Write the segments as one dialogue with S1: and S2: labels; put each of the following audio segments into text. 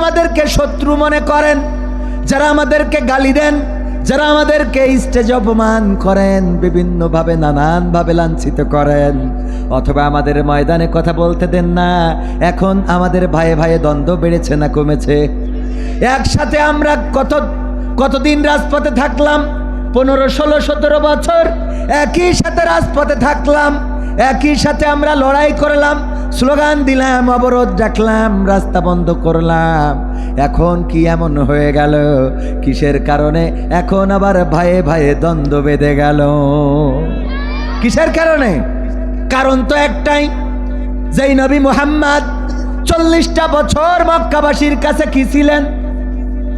S1: আমাদেরকে শত্রু মনে করেন, যারা আমাদেরকে গালি দেন, যারা আমাদেরকে স্টেজে অপমান করেন, বিভিন্নভাবে নানানভাবে লাঞ্ছিত করেন, অথবা আমাদের ময়দানে কথা বলতে দেন না, এখন আমাদের ভাইয়ে ভাইয়ে দ্বন্দ্ব বেড়েছে না কমেছে? একসাথে আমরা কতদিন রাজপথে থাকলাম, 15, 16, 17 বছর একই সাথে রাজপথে থাকলাম, একই সাথে আমরা লড়াই করলাম, স্লোগান দিলাম, অবরোধ ডাকলাম, রাস্তা বন্ধ করলাম। এখন কি এমন হয়ে গেল? কিসের কারণে এখন আবার ভাইয়ে ভাইয়ে দ্বন্দ্ব বেঁধে গেল? কিসের কারণে? কারণ তো একটাই, যেই নবী মুহাম্মদ 40টা বছর মক্কাবাসীর কাছে কি ছিলেন?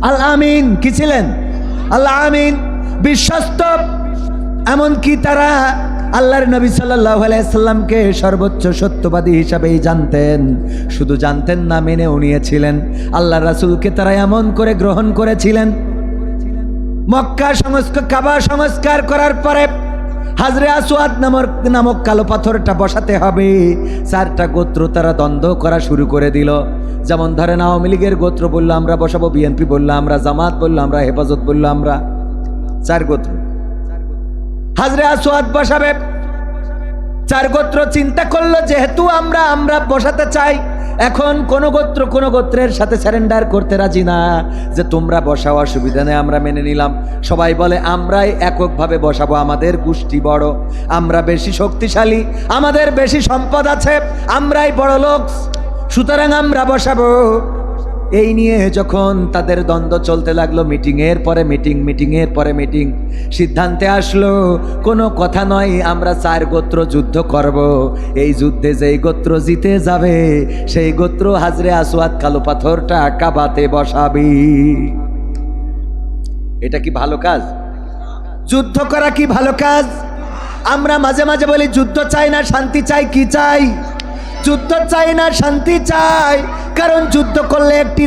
S1: আল আমিন। কি ছিলেন? আল আমিন, বিশ্বস্ত। এমনকি তারা আল্লাহর নবী সাল্লাল্লাহু আলাইহি সাল্লামকে সর্বোচ্চ সত্যবাদী হিসাবেই জানতেন। শুধু জানতেন না, মেনেও নিয়েছিলেন। আল্লাহর রাসূলকে তারা এমন করে গ্রহণ করেছিলেন। মক্কা কাবা সংস্কার করার পরে হাজরে আসওয়াদ নামক কালো পাথরটা বসাতে হবে। 4টা গোত্র তারা দ্বন্দ্ব করা শুরু করে দিল। যেমন ধরেন আওয়ামী লীগের গোত্র বললো আমরা বসাবো, বিএনপি বললো আমরা, জামাত বললো আমরা, হেফাজত বললো আমরা। 4 গোত্র হাজরে আসওয়াদ বসাবে। 4 গোত্র চিন্তা করলো যেহেতু আমরা বসাতে চাই, এখন কোন গোত্রের সাথে স্যারেন্ডার করতে রাজি না, যে তোমরা বসাও, অসুবিধা নেই, আমরা মেনে নিলাম। সবাই বলে আমরাই এককভাবে বসাবো, আমাদের গোষ্ঠী বড়, আমরা বেশি শক্তিশালী, আমাদের বেশি সম্পদ আছে, আমরাই বড় লোক, সুতরাং আমরা বসাবো। এই নিয়ে যখন তাদের দ্বন্দ্ব চলতে লাগলো, মিটিংয়ের পরে মিটিং, সিদ্ধান্তে আসলো কোনো কথা নয়, আমরা 4 গোত্র যুদ্ধ করব। এই যুদ্ধে যেই গোত্র জিতে যাবে সেই গোত্র হাজরে আসওয়াদ কালো পাথরটা কাবাতে বসাবি। এটা কি ভালো কাজ? যুদ্ধ করা কি ভালো কাজ? আমরা মাঝে মাঝে বলি যুদ্ধ চাই না, শান্তি চাই। কি চাই? যুদ্ধ চাই না, শান্তি চাই। কারণ যুদ্ধ করলে একটি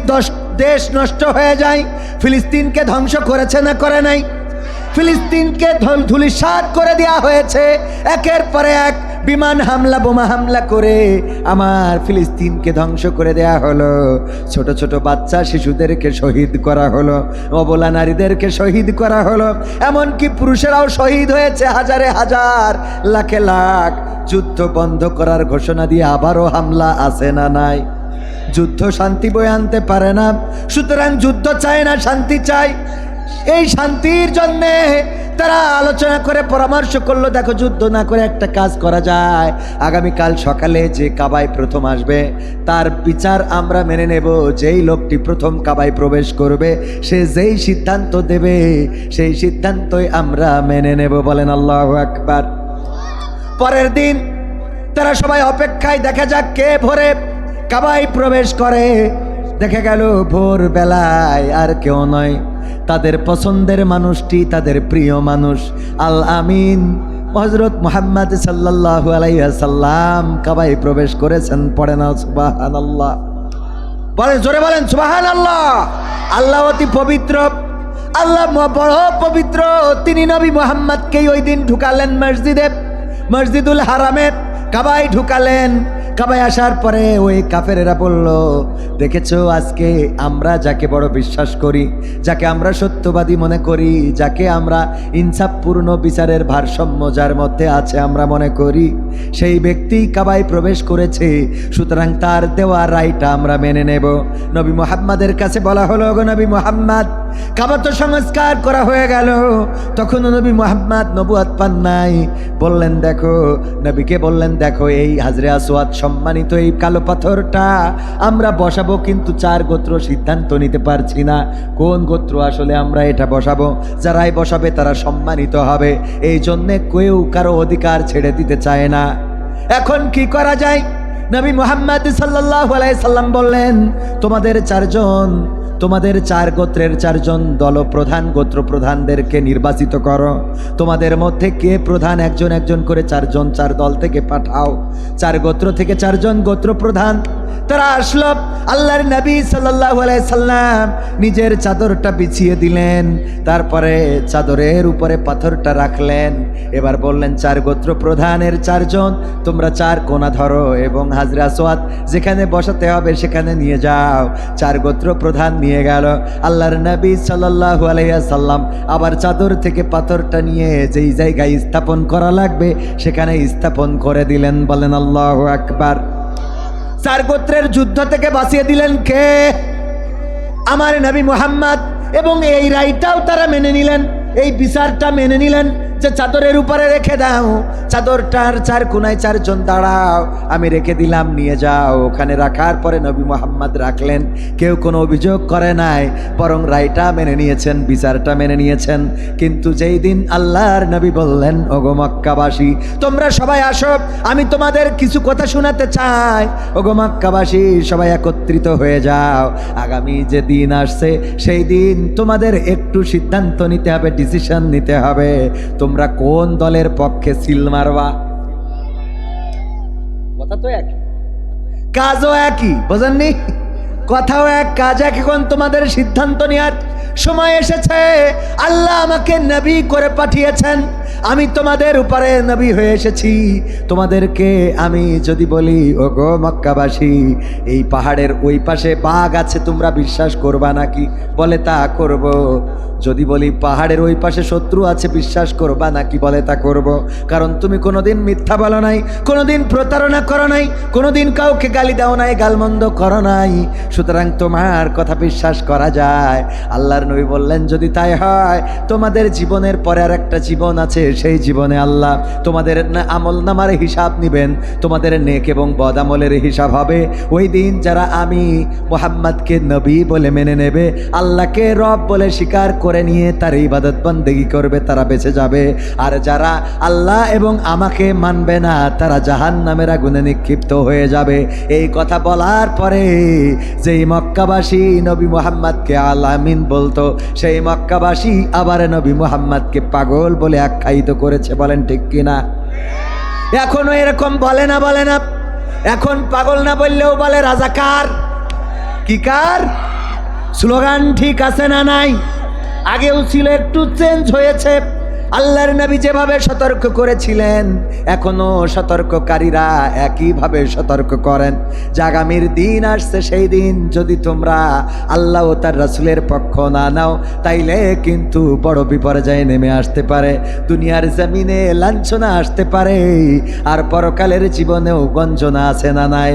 S1: দেশ নষ্ট হয়ে যায়। ফিলিস্তিনকে ধ্বংস করেছে না করে নাই? ফিলিস্তিনকে ধূলিসাৎ করে দেওয়া হয়েছে। একের পরে এক বিমান হামলা, বোমা হামলা করে আমার ফিলিস্তিনকে ধ্বংস করে দেয়া হলো। ছোট ছোট বাচ্চা শিশুদেরকে শহীদ করা হলো, অবলা নারীদেরকে শহীদ করা হলো, এমনকি পুরুষেরাও শহীদ হয়েছে হাজারে হাজার, লাখে লাখ। যুদ্ধ বন্ধ করার ঘোষণা দিয়ে আবারও হামলা আছে না নাই? যুদ্ধ শান্তি বয়ে আনতে পারে না। সুতরাং যুদ্ধ চায় না, শান্তি চাই। এই শান্তির জন্যে তারা আলোচনা করে পরামর্শ করলো, দেখো যুদ্ধ না করে একটা কাজ করা যায়, আগামীকাল সকালে যে কাবায় প্রথম আসবে তার বিচার আমরা মেনে নেব। যেই লোকটি প্রথম কাবায় প্রবেশ করবে সে যেই সিদ্ধান্ত দেবে সেই সিদ্ধান্তই আমরা মেনে নেব। বলেন আল্লাহু আকবার। পরের দিন তারা সবাই অপেক্ষায়, দেখা যাক কে ভোরে কাবায় প্রবেশ করে। দেখা গেল ভোর বেলায় আর কেউ নয়, তাদের পছন্দের মানুষটি, তাদের প্রিয় মানুষ আল আমিন হযরত মুহাম্মদ সাল্লাল্লাহু আলাইহি ওয়াসাল্লাম কাবায় প্রবেশ করেছেন। পড়ে না সুবহানাল্লাহ? বলেন, জোরে বলেন সুবহানাল্লাহ। আল্লাহ অতি পবিত্র, আল্লাহ বড় পবিত্র। তিনি নবী মুহাম্মদকে ওই দিন ঢুকালেন মসজিদুল হারামে, কাবায় ঢুকালেন। কাবায় আসার পরে ওই কাফেরেরা বলল, দেখেছো আজকে আমরা যাকে বড় বিশ্বাস করি, যাকে আমরা সত্যবাদী মনে করি, যাকে আমরা ইনসাফপূর্ণ বিচারের ভারসাম্য যার মধ্যে আছে আমরা মনে করি, সেই ব্যক্তি কাবায় প্রবেশ করেছে, সুতরাং তার দেওয়া রায়টা আমরা মেনে নেব। নবী মুহাম্মাদের কাছে বলা হলো, গো নবী মুহাম্মদ, কাবা তো সংস্কার করা হয়ে গেল, তখনও নবী মুহাম্মদ নবুয়ত পান নাই। বললেন দেখো, নবীকে বললেন দেখো এই হাজরে আসওয়াদ সম্মানিত এই কালো পাথরটা আমরা বসাবো, কিন্তু 4 গোত্র সিদ্ধান্ত নিতে পারছি না কোন গোত্র আসলে আমরা এটা বসাবো। যারাই বসাবে তারা সম্মানিত হবে, এই জন্যে কেউ কারো অধিকার ছেড়ে দিতে চায় না। এখন কি করা যায়? নবী মুহাম্মদ সাল্লাল্লাহু আলাইহি সাল্লাম বললেন, তোমাদের 4 জন তোমাদের 4 গোত্রের 4 জন দলপ্রধান গোত্রপ্রধানদেরকে নির্বাচিত করো। তোমাদের মধ্যে কে প্রধান, একজন একজন করে 4 জন 4 দল থেকে পাঠাও। 4 গোত্র থেকে 4 জন গোত্রপ্রধান তারা আসলো। আল্লাহর নবী সাল্লাল্লাহু আলাইহি সাল্লাম নিজের চাদরটা বিছিয়ে দিলেন, তারপরে চাদরের উপরে পাথরটা রাখলেন। এবার বললেন 4 গোত্র প্রধানের 4 জন তোমরা 4 কোণা ধরো এবং হাজরে আসওয়াদ যেখানে বসাতে হবে সেখানে নিয়ে যাও। 4 গোত্র প্রধান নিয়ে গেল। আল্লাহর নবী সাল্লাল্লাহু আলাইহি সাল্লাম আবার চাদর থেকে পাথরটা নিয়ে যেই জায়গায় স্থাপন করা লাগবে সেখানে স্থাপন করে দিলেন। বলেন আল্লাহু আকবার। 4 গোত্রের যুদ্ধ থেকে বাঁচিয়ে দিলেন কে? আমার নবী মুহাম্মদ। এবং এই রায়টাও তারা মেনে নিলেন, এই বিচারটা মেনে নিলেন যে চাদরের উপরে রেখে দাও, চাদরটার 4 কোণায় 4 জন দাঁড়াও, আমি রেখে দিলাম, নিয়ে যাও। ওখানে রাখার পরে নবী মুহাম্মদ রাখলেন। কেউ কোনো অভিযোগ করে নাই, বরং রায়টা মেনে নিয়েছেন, বিচারটা মেনে নিয়েছেন। কিন্তু যেই দিন আল্লাহর নবী বললেন, ওগো মক্কাবাসী তোমরা সবাই আসো, আমি তোমাদের কিছু কথা শোনাতে চাই। ওগো মক্কাবাসী সবাই একত্রিত হয়ে যাও, আগামী যে দিন আসছে সেই দিন তোমাদের একটু সিদ্ধান্ত নিতে হবে, ডিসিশন নিতে হবে। তোমরা কোন দলের পক্ষে সিল মারবা? কথা তো একই, কাজও একই, বোঝেননি? কথাও এক, কাজ এক। এখন তোমাদের সিদ্ধান্ত নেওয়ার সময় এসেছে। আল্লাহ আমাকে নবী করে পাঠিয়েছেন, আমি তোমাদের উপরে নবী হয়ে এসেছি। তোমাদেরকে আমি যদি বলি, ওগো মক্কাবাসী এই পাহাড়ের ওই পাশে বাঘ আছে, তোমরা বিশ্বাস করবা নাকি? বলে তা করব। যদি বলি পাহাড়ের ওই পাশে শত্রু আছে, বিশ্বাস করবা নাকি? বলে তা করব। কারণ তুমি কোনোদিন মিথ্যা বলো নাই, কোনোদিন প্রতারণা করো নাই, কোনোদিন কাউকে গালি দাও নাই, গালমন্দ করো নাই, সুতরাং তোমার কথা বিশ্বাস করা যায়। আল্লাহর নবী বললেন, যদি তাই হয় তোমাদের জীবনের পরে আর একটা জীবন আছে, সেই জীবনে আল্লাহ তোমাদের আমল নামার হিসাব নিবেন, তোমাদের নেক এবং বদ আমলের হিসাব হবে। ওই দিন যারা আমি মুহাম্মদকে নবী বলে মেনে নেবে, আল্লাহকে রব বলে স্বীকার করে নিয়ে তার ইবাদত বন্দেগী করবে, তারা বেঁচে যাবে। আর যারা আল্লাহ এবং আমাকে মানবে না, তারা জাহান্নামের আগুনে নিক্ষিপ্ত হয়ে যাবে। এই কথা বলার পরে যেই মক্কাবাসী নবী মুহাম্মদকে আল আমিন বলতো, সেই মক্কাবাসী আবার নবী মুহাম্মদকে পাগল বলে আখ্যায়িত করেছে। বলেন ঠিক কিনা? এখনো এরকম বলে না? বলে না? এখন পাগল না বললেও বলে রাজাকার। কি কার? স্লোগান ঠিক আছে না নাই? আগেও ছিল, একটু চেঞ্জ হয়েছে। আল্লাহর নবী যেভাবে সতর্ক করেছিলেন, এখনো সতর্ককারীরা একইভাবে সতর্ক করেন যে আগামীর দিন আসছে, সেই দিন যদি তোমরা আল্লাহ ও তার রাসূলের পক্ষ না নাও, তাইলে কিন্তু বড় বিপর্যয় নেমে আসতে পারে। দুনিয়ার জমিনে লাঞ্ছনা আসতে পারে, আর পরকালের জীবনেও গঞ্জনা আছে না নাই?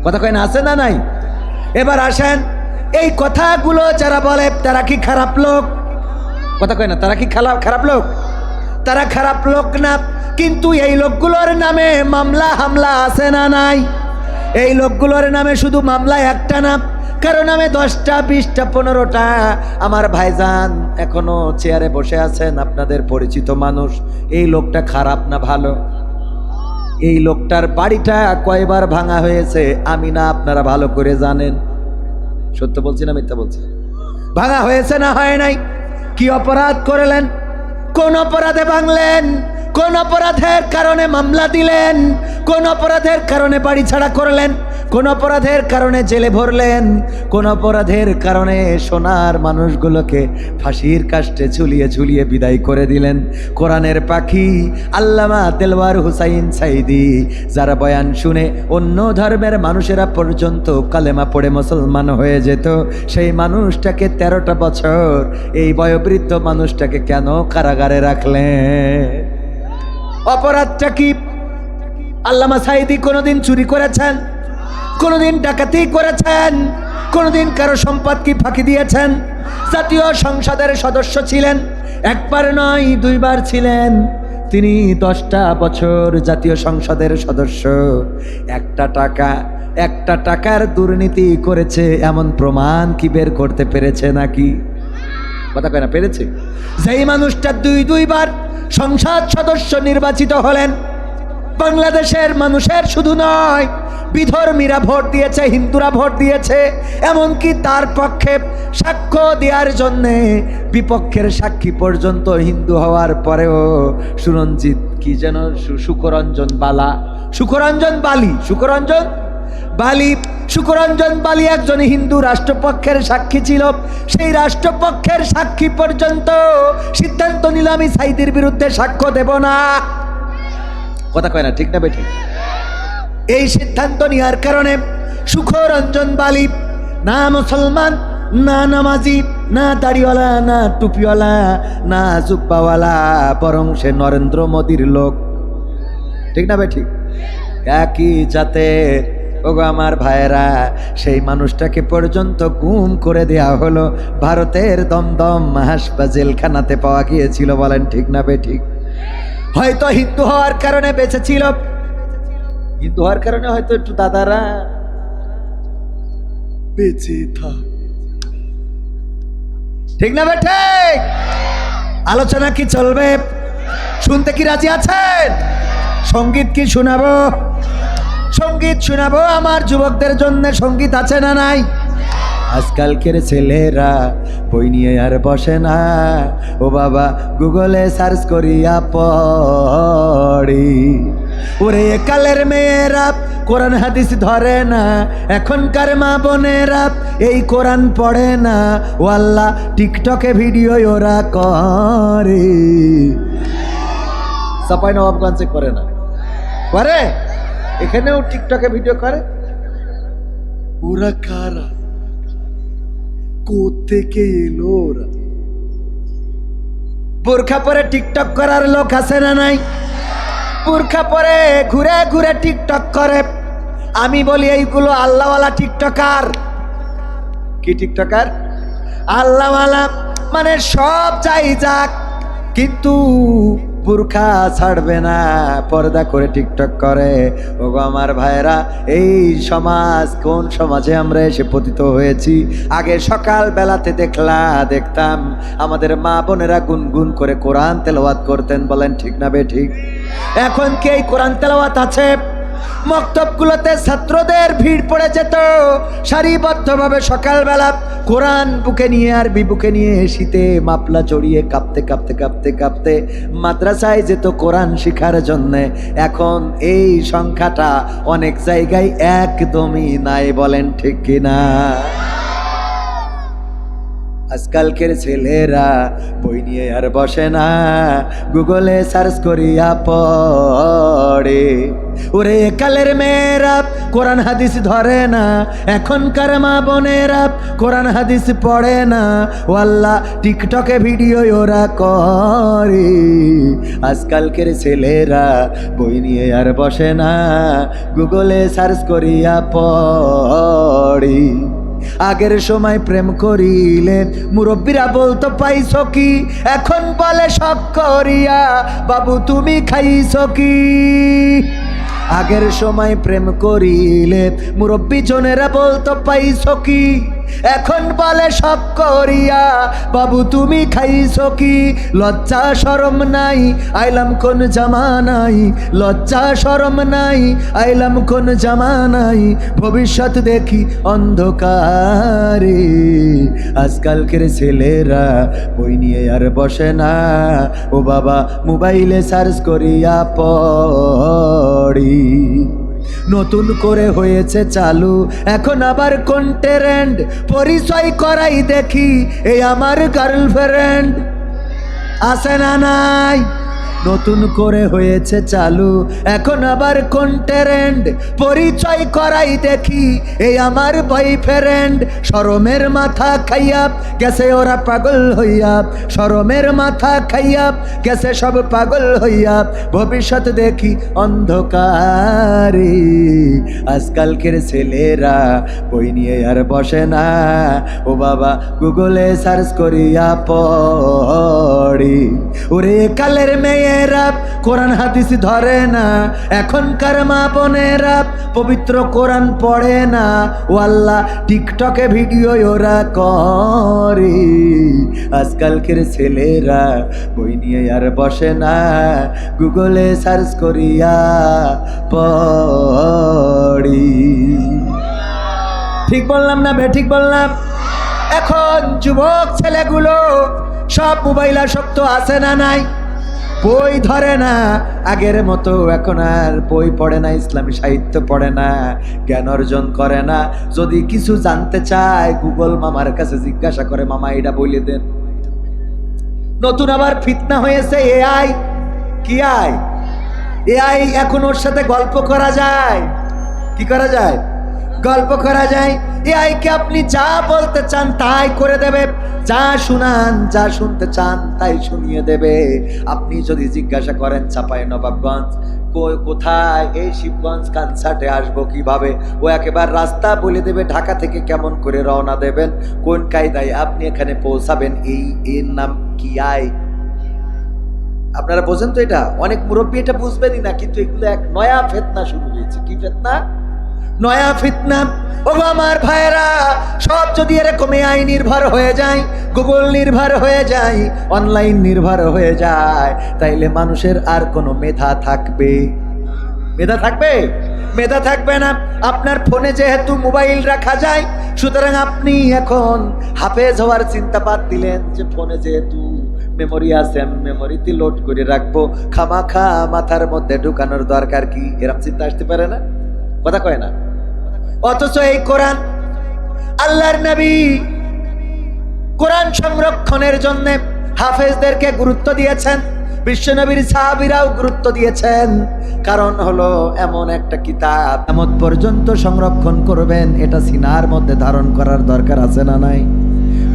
S1: কথা কয় না? আছে না নাই? এবার আসেন, এই কথাগুলো যারা বলে তারা কি খারাপ লোক? কথা কয় না? তারা কি খারাপ লোক? তারা খারাপ লোক না, কিন্তু এই লোকগুলোর নামে মামলা হামলা আছে না নাই? এই লোকগুলোর নামে শুধু মামলা একটা না, কারো নামে 10টা 20টা 15টা। আমার ভাইজান এখনো চেয়ারে বসে আছেন, আপনাদের পরিচিত মানুষ। এই লোকটা খারাপ না ভালো? এই লোকটার বাড়িটা কয়বার ভাঙা হয়েছে আমি না আপনারা ভালো করে জানেন। সত্য বলছি না মিথ্যা বলছি? ভাঙা হয়েছে না হয় নাই? কি অপরাধ করলেন? কোন অপরাধে ভাঙলেন? কোন অপরাধের কারণে মামলা দিলেন? কোন অপরাধের কারণে বাড়ি ছাড়া করলেন? কোন অপরাধের কারণে জেলে ভরলেন? কোন অপরাধের কারণে সোনার মানুষগুলোকে ফাঁসির কাস্টে ঝুলিয়ে ঝুলিয়ে বিদায় করে দিলেন? কোরআনের পাখি আল্লামা দেলওয়ার হুসাইন সাইদি, যারা বয়ান শুনে অন্য ধর্মের মানুষেরা পর্যন্ত কালেমা পড়ে মুসলমান হয়ে যেত, সেই মানুষটাকে 13টা বছর এই বয়োবৃদ্ধ মানুষটাকে কেন কারাগারে রাখলেন? অপরাধটা কি? আল্লামা সাইদি কোনোদিন চুরি করেছেন? কোনোদিন ডাকাতি করেছেন? কোনোদিন কারো সম্পদ কি ফাঁকি দিয়েছেন? জাতীয় সংসদের সদস্য ছিলেন, একবার নয় 2বার ছিলেন। তিনি 10টা বছর জাতীয় সংসদের সদস্য। একটা টাকার দুর্নীতি করেছে এমন প্রমাণ কি বের করতে পেরেছে নাকি? কথা কয় না? পেরেছে? যেই মানুষটা 2বার সংসদ সদস্য নির্বাচিত হলেন, বাংলাদেশের মানুষের শুধু নয়, বিধর্মীরা ভোট দিয়েছে, হিন্দুরা ভোট দিয়েছে, এমনকি তার পক্ষে সাক্ষ্য দেওয়ার জন্যে বিপক্ষের সাক্ষী পর্যন্ত হিন্দু হওয়ার পরেও সুরঞ্জিত কি যেন সুকরঞ্জন বালি একজন হিন্দু রাষ্ট্রপক্ষের সাক্ষী ছিল। সেই রাষ্ট্রপক্ষের সাক্ষী পর্যন্ত সিদ্ধান্ত নিল আমি সাইদির বিরুদ্ধে সাক্ষ্য দেব না। কথা কয় না, ঠিক না বেঠিক? এই সিদ্ধান্ত নেওয়ার কারণে সুখরঞ্জন বালি না মুসলমান, না নামাজি, না দাড়িওয়ালা, না টুপিওয়ালা, না জুব্বাওয়ালা, বরং সে নরেন্দ্র মোদীর লোক। ঠিক না বেঠিক? একই জাতের। ওগো আমার ভাইয়েরা, সেই মানুষটাকে পর্যন্ত গুম করে দেয়া হলো, ভারতের দমদম হাসপাতাল জেলখানাতে পাওয়া গিয়েছিল। বলেন ঠিক না বেঠিক? হয়তো হিন্দু হওয়ার কারণে বেঁচেছিল, হিন্দু হওয়ার কারণে হয়তো একটু দাদারা বেঁচে থাক। ঠিক না বেঠিক? আলোচনা কি চলবে? শুনতে কি রাজি আছেন? সঙ্গীত কি শোনাবো? সঙ্গীত শোনাবো আমার যুবকদের জন্য। সঙ্গীত আছে না নাই? আজকালকের ছেলেরা বই নিয়ে আর বসে না, ও বাবা গুগলে সার্চ করিয়া পড়ি। ওরে কালের মেয়েরা কোরআন হাদিস ধরে না, এখনকার মা বোনেরা এই কোরআন পড়ে না, ও আল্লাহ টিকটকে ভিডিও ওরা করে। সাপাই নবাবগঞ্জে করে না, করে এখানেও টিকটকে ভিডিও করে। ওরা কারা? কোত্থেকে এলো ওরা? বোরখা পরে টিকটক করার লোক আছে না নাই? বোরখা পরে ঘুরে ঘুরে টিকটক করে। আমি বলি এইগুলো আল্লাহওয়ালা টিকটকার। কি টিকটকার? আল্লাহওয়ালা মানে সব যাই যাক, কিন্তু বোরখা ছাড়বে না, পর্দা করে টিকটক করে। ওগো আমার ভাইরা, এই সমাজ কোন সমাজে আমরা এসে পতিত হয়েছি। আগে সকাল বেলাতে দেখতাম আমাদের মা বোনেরা গুনগুন করে কোরআন তেলাওয়াত করতেন। বলেন ঠিক না বেঠিক? এখন কি এই কোরআন তেলাওয়াত আছে? মক্তবগুলোতে ছাত্রদের ভিড় পড়ে যেত, সারিবদ্ধভাবে সকালবেলা কোরআন বুকে নিয়ে আর বিবুকে নিয়ে শীতে মাপলা জড়িয়ে কাঁপতে কাঁপতে কাঁপতে কাঁপতে মাদ্রাসায় যেত কোরআন শিখার জন্যে। এখন এই সংখ্যাটা অনেক জায়গায় একদমই নাই। বলেন ঠিক কিনা? আজকালকের ছেলেরা বই নিয়ে আর বসে না, গুগলে সার্চ করিয়া পড়ে। ওরে কালের মেয়েরা কোরআন হাদিস ধরে না, এখনকার মা বোনেরা কোরআন হাদিস পড়ে না, ও আল্লাহ টিকটকে ভিডিও ওরা করে। আজকালকের ছেলেরা বই নিয়ে আর বসে না, গুগলে সার্চ করিয়া পড়ে। আগের সময় প্রেম করিলে মুরব্বীরা বলতো পাইছো কি, এখন বলে শখ করিয়া বাবু তুমি খাইছো কি। আগের সময় প্রেম করিলে মুরব্বী জনেরা বলতো পাইছো কি, এখন বলে শখ করিয়া বাবু তুমি খাইছো কি। লজ্জা শরম নাই, আইলাম কোন জামানাই, লজ্জা শরম নাই, আইলাম কোন জামানাই, ভবিষ্যৎ দেখি অন্ধকারে। আজকালকের ছেলেরা বই নিয়ে আর বসে না, ও বাবা মোবাইলে সার্চ করিয়া পড়ি। নতুন করে হয়েছে চালু এখন আবার কোন ট্রেন্ড, পরিচয় করাই দেখি এই আমার গার্লফ্রেন্ড। আছে না নাই? নতুন করে হয়েছে চালু এখন আবার কোন ট্রেন্ড, পরিচয় করাই দেখি এই আমার বয়ফ্রেন্ড। শরমের মাথা খাইয়া গেছে ওরা পাগল হইয়া, শরমের মাথা খাইয়া গেছে সব পাগল হইয়া, ভবিষ্যৎ দেখি অন্ধকারে। আজকালকের ছেলেরা বই নিয়ে আর বসে না, ও বাবা গুগলে সার্চ করিয়া পড়ি। ওরে কালের মেয়ে মেয়েরা কোরআন হাদিস ধরে না, এখনকার মা বোনেরা পবিত্র কোরআন পড়ে না। ও আল্লাহ, টিকটকে ভিডিও ওরা করে। আজকালকের ছেলেরা বই নিয়ে আর বসে না, গুগলে সার্চ করিয়া পড়ি। ঠিক বললাম না ঠিক বললাম? এখন যুবক ছেলেগুলো সব মোবাইল আসক্ত, আছে না নাই? বই ধরে না আগের মতো, এখন আর বই পড়ে না, ইসলামী সাহিত্য পড়ে না, জ্ঞান অর্জন করে না। যদি কিছু জানতে চায় গুগল মামার কাছে জিজ্ঞাসা করে, মামা এটা বলে দেন। নতুন আবার ফিতনা হয়েছে এআই। কি এআই? এখন ওর সাথে গল্প করা যায়। কি করা যায়? গল্প করা যায়। এআই কে আপনি যা বলতে চান তাই করে দেবে, যা শুনান, যা শুনতে চান তাই শুনিয়ে দেবে। আপনি যদি জিজ্ঞাসা করেন চাঁপাইনবাবগঞ্জ কোথায়, এই শিবগঞ্জ কনসার্টে আসবো কিভাবে, ও একেবারে রাস্তা বলে দেবে। ঢাকা থেকে কেমন করে রওনা দেবেন, কোন কায়দায় আপনি এখানে পৌঁছাবেন, এর নাম কি আই। আপনারা বোঝেন তো? এটা অনেক মুরব্বী এটা বুঝবেনই না, কিন্তু এগুলো এক নয়া ফিতনা শুরু হয়েছে। কি ফিতনা? নয়া ফিতনা। ও আমার ভাইরা, সব যদি এরকম এআই নির্ভর হয়ে যায়, গুগল নির্ভর হয়ে যায়, অনলাইন নির্ভর হয়ে যায়, তাইলে মানুষের আর কোনো মেধা থাকবে? মেধা থাকবে? মেধা থাকবে না। আপনার ফোনে যেহেতু মোবাইল রাখা যায়, সুতরাং আপনি এখন হাফেজ হওয়ার চিন্তা বাদ দিলেন, যে ফোনে যেহেতু মেমোরি আছে, মেমোরিতে লোড করে রাখবো, খামাখা মাথার মধ্যে ঢুকানোর দরকার কি? এরকম চিন্তা আসতে পারে না? কথা কয় না? অথচ এই কোরআন, আল্লাহর নবী কোরআন সংরক্ষণের জন্য হাফেজদেরকে গুরুত্ব দিয়েছেন, বিশ্বনবীর সাহাবীরাও গুরুত্ব দিয়েছেন। কারণ হলো এমন একটা কিতাব কিয়ামত পর্যন্ত সংরক্ষণ করবেন, এটা সিনার মধ্যে ধারণ করার দরকার আছে না নাই?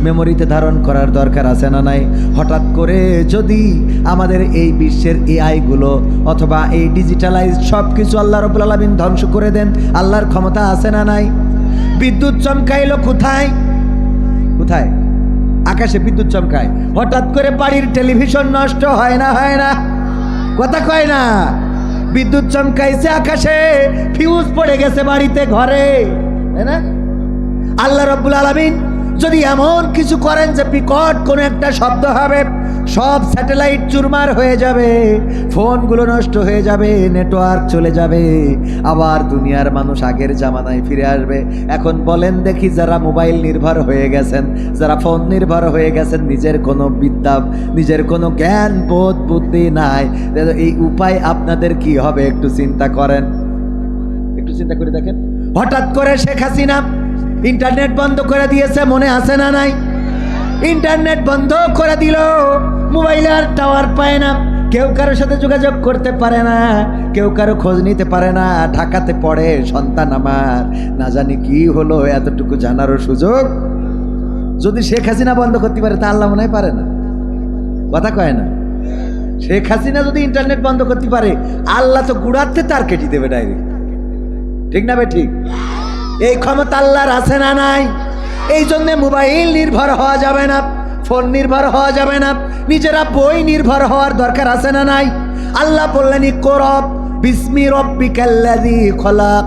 S1: মেমোরিতে ধারণ করার দরকার আছে না নাই? হঠাৎ করে যদি আমাদের এই বিশ্বের এআই গুলো অথবা এই ডিজিটালাইজড সব কিছু আল্লাহ রাব্বুল আলামিন ধ্বংস করে দেন, আল্লাহর ক্ষমতা আছে না নাই? বিদ্যুৎ চমকাইলো কোথায়? কোথায়? আকাশে বিদ্যুৎ চমকায়। হঠাৎ করে বাড়ির টেলিভিশন নষ্ট হয় না? হয় না? কথা কয় না? বিদ্যুৎ চমকাইছে আকাশে, ফিউজ পড়ে গেছে বাড়িতে, ঘরে, তাই না? আল্লাহ রাব্বুল আলামিন যদি এমন কিছু করেন যে বিকট কোনো একটা শব্দ হবে, সব স্যাটেলাইট চুরমার হয়ে যাবে, ফোনগুলো নষ্ট হয়ে যাবে, নেটওয়ার্ক চলে যাবে, আবার দুনিয়ার মানুষ আগের জামানায় ফিরে আসবে। এখন বলেন দেখি, যারা মোবাইল নির্ভর হয়ে গেছেন, যারা ফোন নির্ভর হয়ে গেছেন, নিজের কোনো বিদ্যা, নিজের কোনো জ্ঞান বোধ বুদ্ধি নাই, এই উপায় আপনাদের কি হবে? একটু চিন্তা করেন, একটু চিন্তা করে দেখেন। হঠাৎ করে শেখ হাসিনা ইন্টারনেট বন্ধ করে দিয়েছে, মনে আছে না নাই? ইন্টারনেট বন্ধ করে দিল, মোবাইলে আর টাওয়ার পায় না, কেউ কারোর সাথে যোগাযোগ করতে পারে না, কেউ কারো খোঁজ নিতে পারে না। ঢাকাতে পড়ে সন্তান আমার, না জানি কি হলো, এতটুকু জানারও সুযোগ। যদি শেখ হাসিনা বন্ধ করতে পারে, তা আল্লাহ মনে হয় পারে না? কথা কয় না? শেখ হাসিনা যদি ইন্টারনেট বন্ধ করতে পারে, আল্লাহ তো গুড়াতে তার কেটে দেবে ডাইরেক্ট। ঠিক না বে? ঠিক। এই ক্ষমতা আল্লাহর আছে না নাই? এই জন্য মোবাইল নির্ভর হওয়া যাবে না, ফোন নির্ভর হওয়া যাবে না, নিজেরা বই নির্ভর হওয়ার দরকার আছে না নাই? আল্লাহ বললেন ইকরা বিসমি রাব্বিকাল্লাযী খলাক।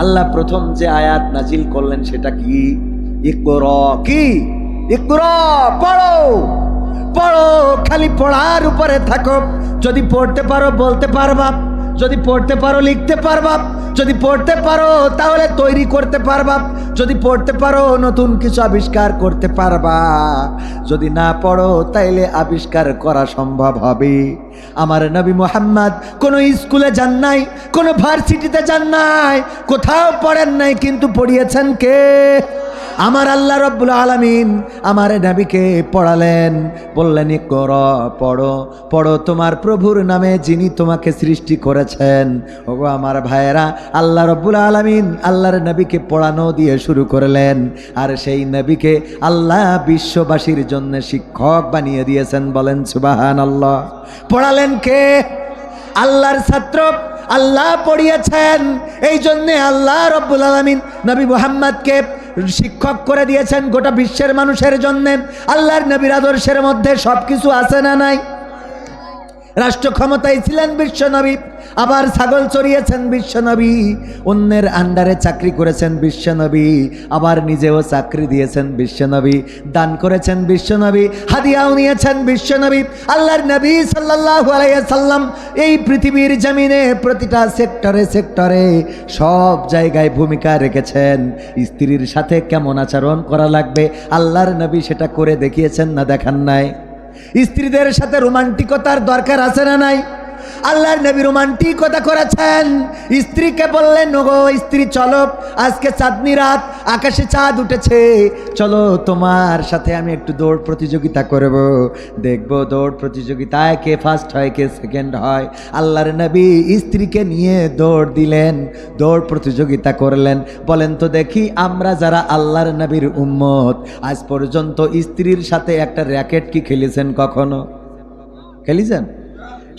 S1: আল্লাহ প্রথম যে আয়াত নাজিল করলেন সেটা কি? ইকরা। কি? ইকরা, পড়ো, পড়ো, খালি পড়ার উপরে থাকো। যদি পড়তে পারো বলতে পারবা, যদি পড়তে পারো লিখতে পারবা, যদি পড়তে পারো তাহলে তৈরি করতে পারবা, যদি পড়তে পারো নতুন কিছু আবিষ্কার করতে পারবা, যদি না পড়ো তাইলে আবিষ্কার করা সম্ভব হবে। আমার নবী মুহাম্মদ কোনো স্কুলে যান নাই, কোনো ভার্সিটিতে যান নাই, কোথাও পড়েন নাই, কিন্তু পড়িয়েছেন কে? আমার আল্লাহ রাব্বুল আলামিন আমার নবীকে পড়ালেন, বললেন ইকরা, পড়ো, পড়ো তোমার প্রভুর নামে যিনি তোমাকে সৃষ্টি করেছেন। ওগো আমার ভাইয়েরা, আল্লাহ রাব্বুল আলামিন আল্লাহর নবীকে পড়ানো দিয়ে শুরু করলেন, আর সেই নবীকে আল্লাহ বিশ্ববাসীর জন্য শিক্ষক বানিয়ে দিয়েছেন। বলেন সুবহানাল্লাহ। পড়ালেন কে? আল্লাহর ছাত্র, আল্লাহ পড়িয়েছেন। এই জন্যে আল্লাহ রাব্বুল আলামিন নবী মুহাম্মদকে শিক্ষক করে দিয়েছেন গোটা বিশ্বের মানুষের জন্য। আল্লাহর নবীর আদর্শের মধ্যে সব কিছু আছে না নাই? রাষ্ট্র ক্ষমতায় ছিলেন বিশ্বনবী, আবার ছাগল চড়িয়েছেন বিশ্বনবী, অন্যের আন্ডারে চাকরি করেছেন বিশ্বনবী, আবার নিজেও চাকরি দিয়েছেন বিশ্বনবী, দান করেছেন বিশ্বনবী, হাদিয়াও নিয়েছেন বিশ্বনবী। আল্লাহর নবী সাল্লাল্লাহু আলাইহি সাল্লাম এই পৃথিবীর জমিনে প্রতিটা সেক্টরে সেক্টরে সব জায়গায় ভূমিকা রেখেছেন। স্ত্রীর সাথে কেমন আচরণ করা লাগবে আল্লাহর নবী সেটা করে দেখিয়েছেন না দেখান নাই? স্ত্রীদের সাথে রোমান্টিকতার দরকার আছে না নাই? আল্লাহর নবী রোমান্টিকতা করেছেন। স্ত্রীকে বললেন, ওগো স্ত্রী চলো, আজকে চাঁদনি রাত, আকাশে চাঁদ উঠেছে, চলো তোমার সাথে আমি একটু দৌড় প্রতিযোগিতা করব, দেখব দৌড় প্রতিযোগিতায় কে ফার্স্ট হয় কে সেকেন্ড হয়। আল্লাহর নবী স্ত্রীকে নিয়ে দৌড় দিলেন, দৌড় প্রতিযোগিতা করলেন। বলেন তো দেখি, আমরা যারা আল্লাহর নবীর উম্মত আজ পর্যন্ত স্ত্রীর সাথে একটা র্যাকেট কি খেলেছেন? কখনো খেলেছেন?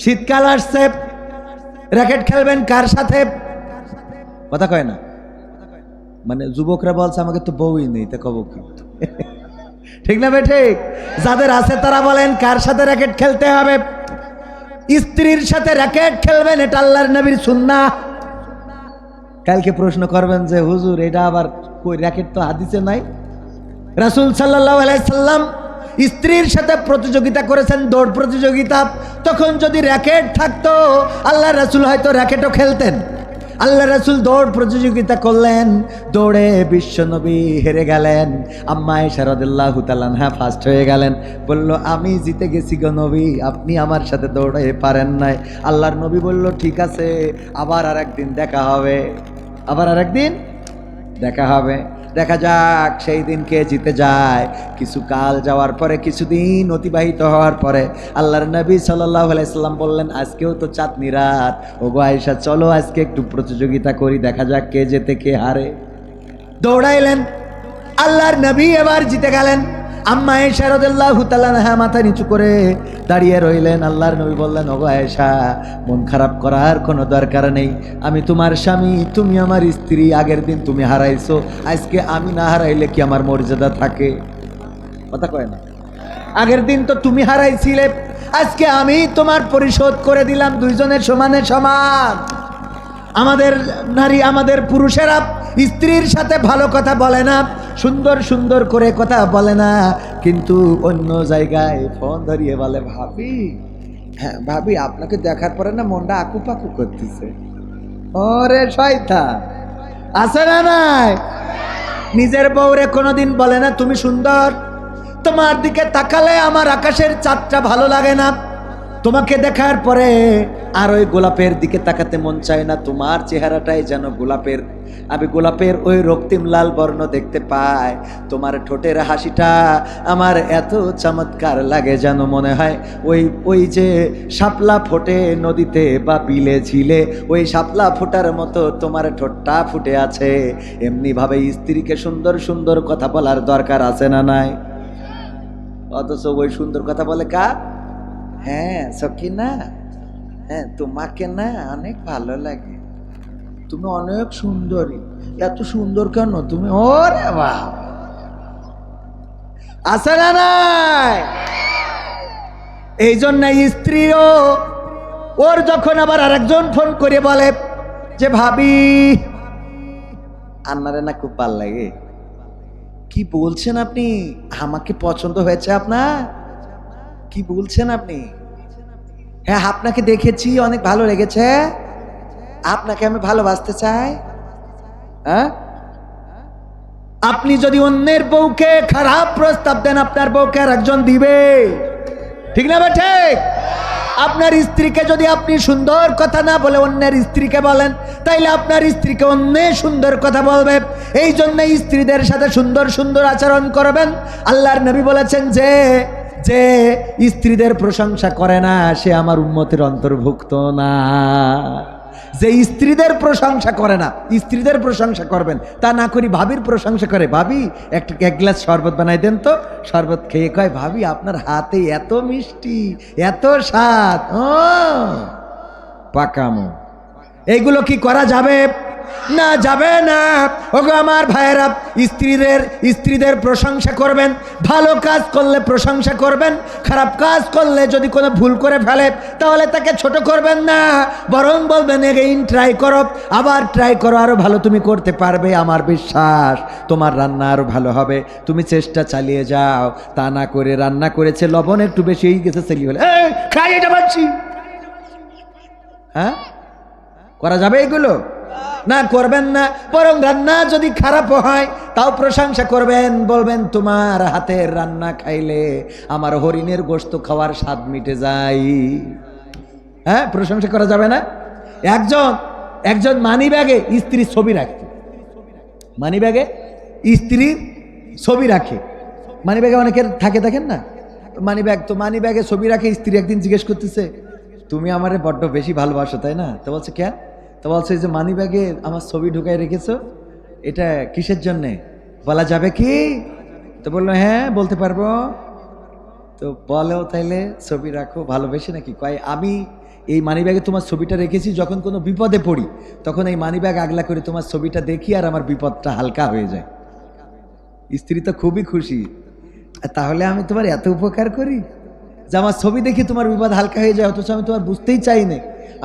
S1: শীতকাল আসছে, র্যাকেট খেলবেন কার সাথে? কথা কয় না, মানে যুবকরা বলছে আমাকে তো বউই নেই, তা কব কি? ঠিক না বে ঠিক? যাদের আছে তারা বলেন কার সাথে র্যাকেট খেলতে হবে? স্ত্রীর সাথে র্যাকেট খেলবেন, এটা আল্লাহর নবীর সুন্নাহ। কালকে প্রশ্ন করবেন যে হুজুর এটা আবার কই, র্যাকেট তো হাদিসে নাই। রাসূল সাল্লাল্লাহু আলাইহি সাল্লাম স্ত্রীর সাথে প্রতিযোগিতা করেছেন, দৌড় প্রতিযোগিতা। তখন যদি র্যাকেট থাকতো আল্লাহ রাসূল হয়তো র্যাকেটও খেলতেন। আল্লাহ রাসূল দৌড় প্রতিযোগিতা করলেন, দৌড়ে বিশ্বনবী হেরে গেলেন। আম্মা আয়েশা রাদিয়াল্লাহু তাআলা আনহা ফার্স্ট হয়ে গেলেন। বলল, আমি জিতে গেছি গো নবী, আপনি আমার সাথে দৌড়ে পারেন নাই। আল্লাহর নবী বলল, ঠিক আছে, আবার আরেকদিন দেখা হবে, আবার আরেকদিন দেখা হবে, দেখা যাক সেই দিন কে জিতে যায়। কিছু কাল যাওয়ার পরে, কিছুদিন অতিবাহিত হওয়ার পরে আল্লাহর নবী সাল্লাল্লাহু আলাইহি সাল্লাম বললেন, আজকেও তো চাঁদনি রাত, ওগো আয়েশা চলো আজকে একটু প্রতিযোগিতা করি, দেখা যাক কে জেতে কে হারে। দৌড়াইলেন, আল্লাহর নবী এবার জিতে গেলেন। আম্মা আয়েশা রাদিয়াল্লাহু তাআলা আনহা মাথা নিচু করে দাঁড়িয়ে রইলেন। আল্লাহর নবী বললেন, ওগো আয়েশা, মন খারাপ করার কোনো দরকার নেই, আমি তোমার স্বামী, তুমি আমার স্ত্রী। আগের দিন তুমি হারাইছো, আজকে আমি না হারাইলে কি আমার মর্যাদা থাকে? কথা কয় না? আগের দিন তো তুমি হারাইছিলে, আজকে আমি তোমার পরিশোধ করে দিলাম, দুইজনের সমানে সমান। আমাদের নারী, আমাদের পুরুষেরা স্ত্রীর সাথে ভালো কথা বলে না, সুন্দর সুন্দর করে কথা বলে না, কিন্তু অন্য জায়গায় ফোন ধরিয়ে বলে, ভাবি, হ্যাঁ ভাবি, আপনাকে দেখার পরে না মনটা আকুপাকু করতেছে। ওরে শয়তান, আছে না নাই? নিজের বউরে কোনোদিন বলে না তুমি সুন্দর, তোমার দিকে তাকালে আমার আকাশের চাঁদটা ভালো লাগে না, তোমাকে দেখার পরে আর ওই গোলাপের দিকে তাকাতে মন চায় না, তোমার চেহারাটাই যেন গোলাপের, আমি গোলাপের ওই রক্তিম লাল বর্ণ দেখতে পাই, তোমার ঠোঁটের হাসিটা আমার এত চমৎকার লাগে যেন মনে হয় ওই যে শাপলা ফোটে নদীতে বা বিলে ঝিলে, ওই শাপলা ফোটার মতো তোমার ঠোঁটটা ফুটে আছে। এমনিভাবে স্ত্রীকে সুন্দর সুন্দর কথা বলার দরকার আছে না নাই? অথচ ওই সুন্দর কথা বলে কার? হ্যাঁ সকিনা, হ্যাঁ তোমাকে না অনেক ভালো লাগে, তুমি অনেক সুন্দরী, এত সুন্দর কেন তুমি? ওরে বাবা, আছে না নাই? এই জন্য স্ত্রীও ওর যখন আবার আরেকজন ফোন করে বলে যে ভাবি আন্নারে না খুব ভালো লাগে, কি বলছেন আপনি? আমাকে পছন্দ হয়েছে আপনার? কি বলছেন আপনি? হ্যাঁ আপনাকে দেখেছি, অনেক ভালো লেগেছে, আপনাকে আমি ভালোবাসতে চাই। হ্যাঁ, আপনি যদি অন্যের বউকে খারাপ প্রস্তাব দেন, আপনার বউকে আর একজন দিবে, ঠিক না বা ঠিক? আপনার স্ত্রীকে যদি আপনি সুন্দর কথা না বলে অন্যের স্ত্রীকে বলেন, তাইলে আপনার স্ত্রীকে অন্য সুন্দর কথা বলবে। এই জন্য স্ত্রীদের সাথে সুন্দর সুন্দর আচরণ করবেন। আল্লাহর নবী বলেছেন যে যে স্ত্রীদের প্রশংসা করে না সে আমার উম্মতের অন্তর্ভুক্ত না। যে স্ত্রীদের প্রশংসা করে না, স্ত্রীদের প্রশংসা করবেন, তা না করি ভাবির প্রশংসা করে, ভাবি এক গ্লাস শরবত বানাই দেন তো, শরবত খেয়ে কয় ভাবি আপনার হাতে এত মিষ্টি, এত স্বাদ। ও পাকামো, এইগুলো কি করা যাবে? না যাবে না। ওগো আমার ভাইয়েরা, স্ত্রীদের প্রশংসা করবেন, ভালো কাজ করলে প্রশংসা করবেন, খারাপ কাজ করলে যদি কোনো ভুল করে ফেলে তাহলে তাকে ছোট করবেন না, বরং বলবেন এগেইন ট্রাই করো, আবার ট্রাই করো, আরো ভালো তুমি করতে পারবে, আমার বিশ্বাস তোমার রান্না আরো ভালো হবে, তুমি চেষ্টা চালিয়ে যাও। তা না করে রান্না করেছে লবণ একটু বেশি হয়ে গেছে, সেলি বলে খাই এটা পাচ্ছি। হ্যাঁ, করা যাবে এগুলো? না, করবেন না। বরং রান্না যদি খারাপ হয় তাও প্রশংসা করবেন, বলবেন তোমার হাতের রান্না খাইলে আমার হরিণের গোশত খাওয়ার স্বাদ মিটে যায়। হ্যাঁ, প্রশংসা করা যাবে না? একজন মানি ব্যাগে স্ত্রীর ছবি রাখে, মানি ব্যাগে স্ত্রীর ছবি রাখে। মানি ব্যাগে অনেকের থাকে, দেখেন না মানি ব্যাগ, তো মানি ব্যাগে ছবি রাখে। স্ত্রী একদিন জিজ্ঞেস করতেছে, তুমি আমারে বড্ড বেশি ভালোবাসো তাই না? তো বলছে কেন? তো বলছে যে মানি ব্যাগে আমার ছবি ঢুকাই রেখেছো, এটা কিসের জন্যে, বলা যাবে কি? তো বললো হ্যাঁ বলতে পারবো। তো বলো তাইলে ছবি রাখো, ভালোবেসে নাকি? কয় আমি এই মানি ব্যাগে তোমার ছবিটা রেখেছি, যখন কোনো বিপদে পড়ি তখন এই মানি ব্যাগ আগলা করে তোমার ছবিটা দেখি আর আমার বিপদটা হালকা হয়ে যায়। স্ত্রী তো খুবই খুশি, তাহলে আমি তোমার এত উপকার করি যে আমার ছবি দেখি তোমার বিপদ হালকা হয়ে যায়, অথচ আমি তোমার বুঝতেই চাই না,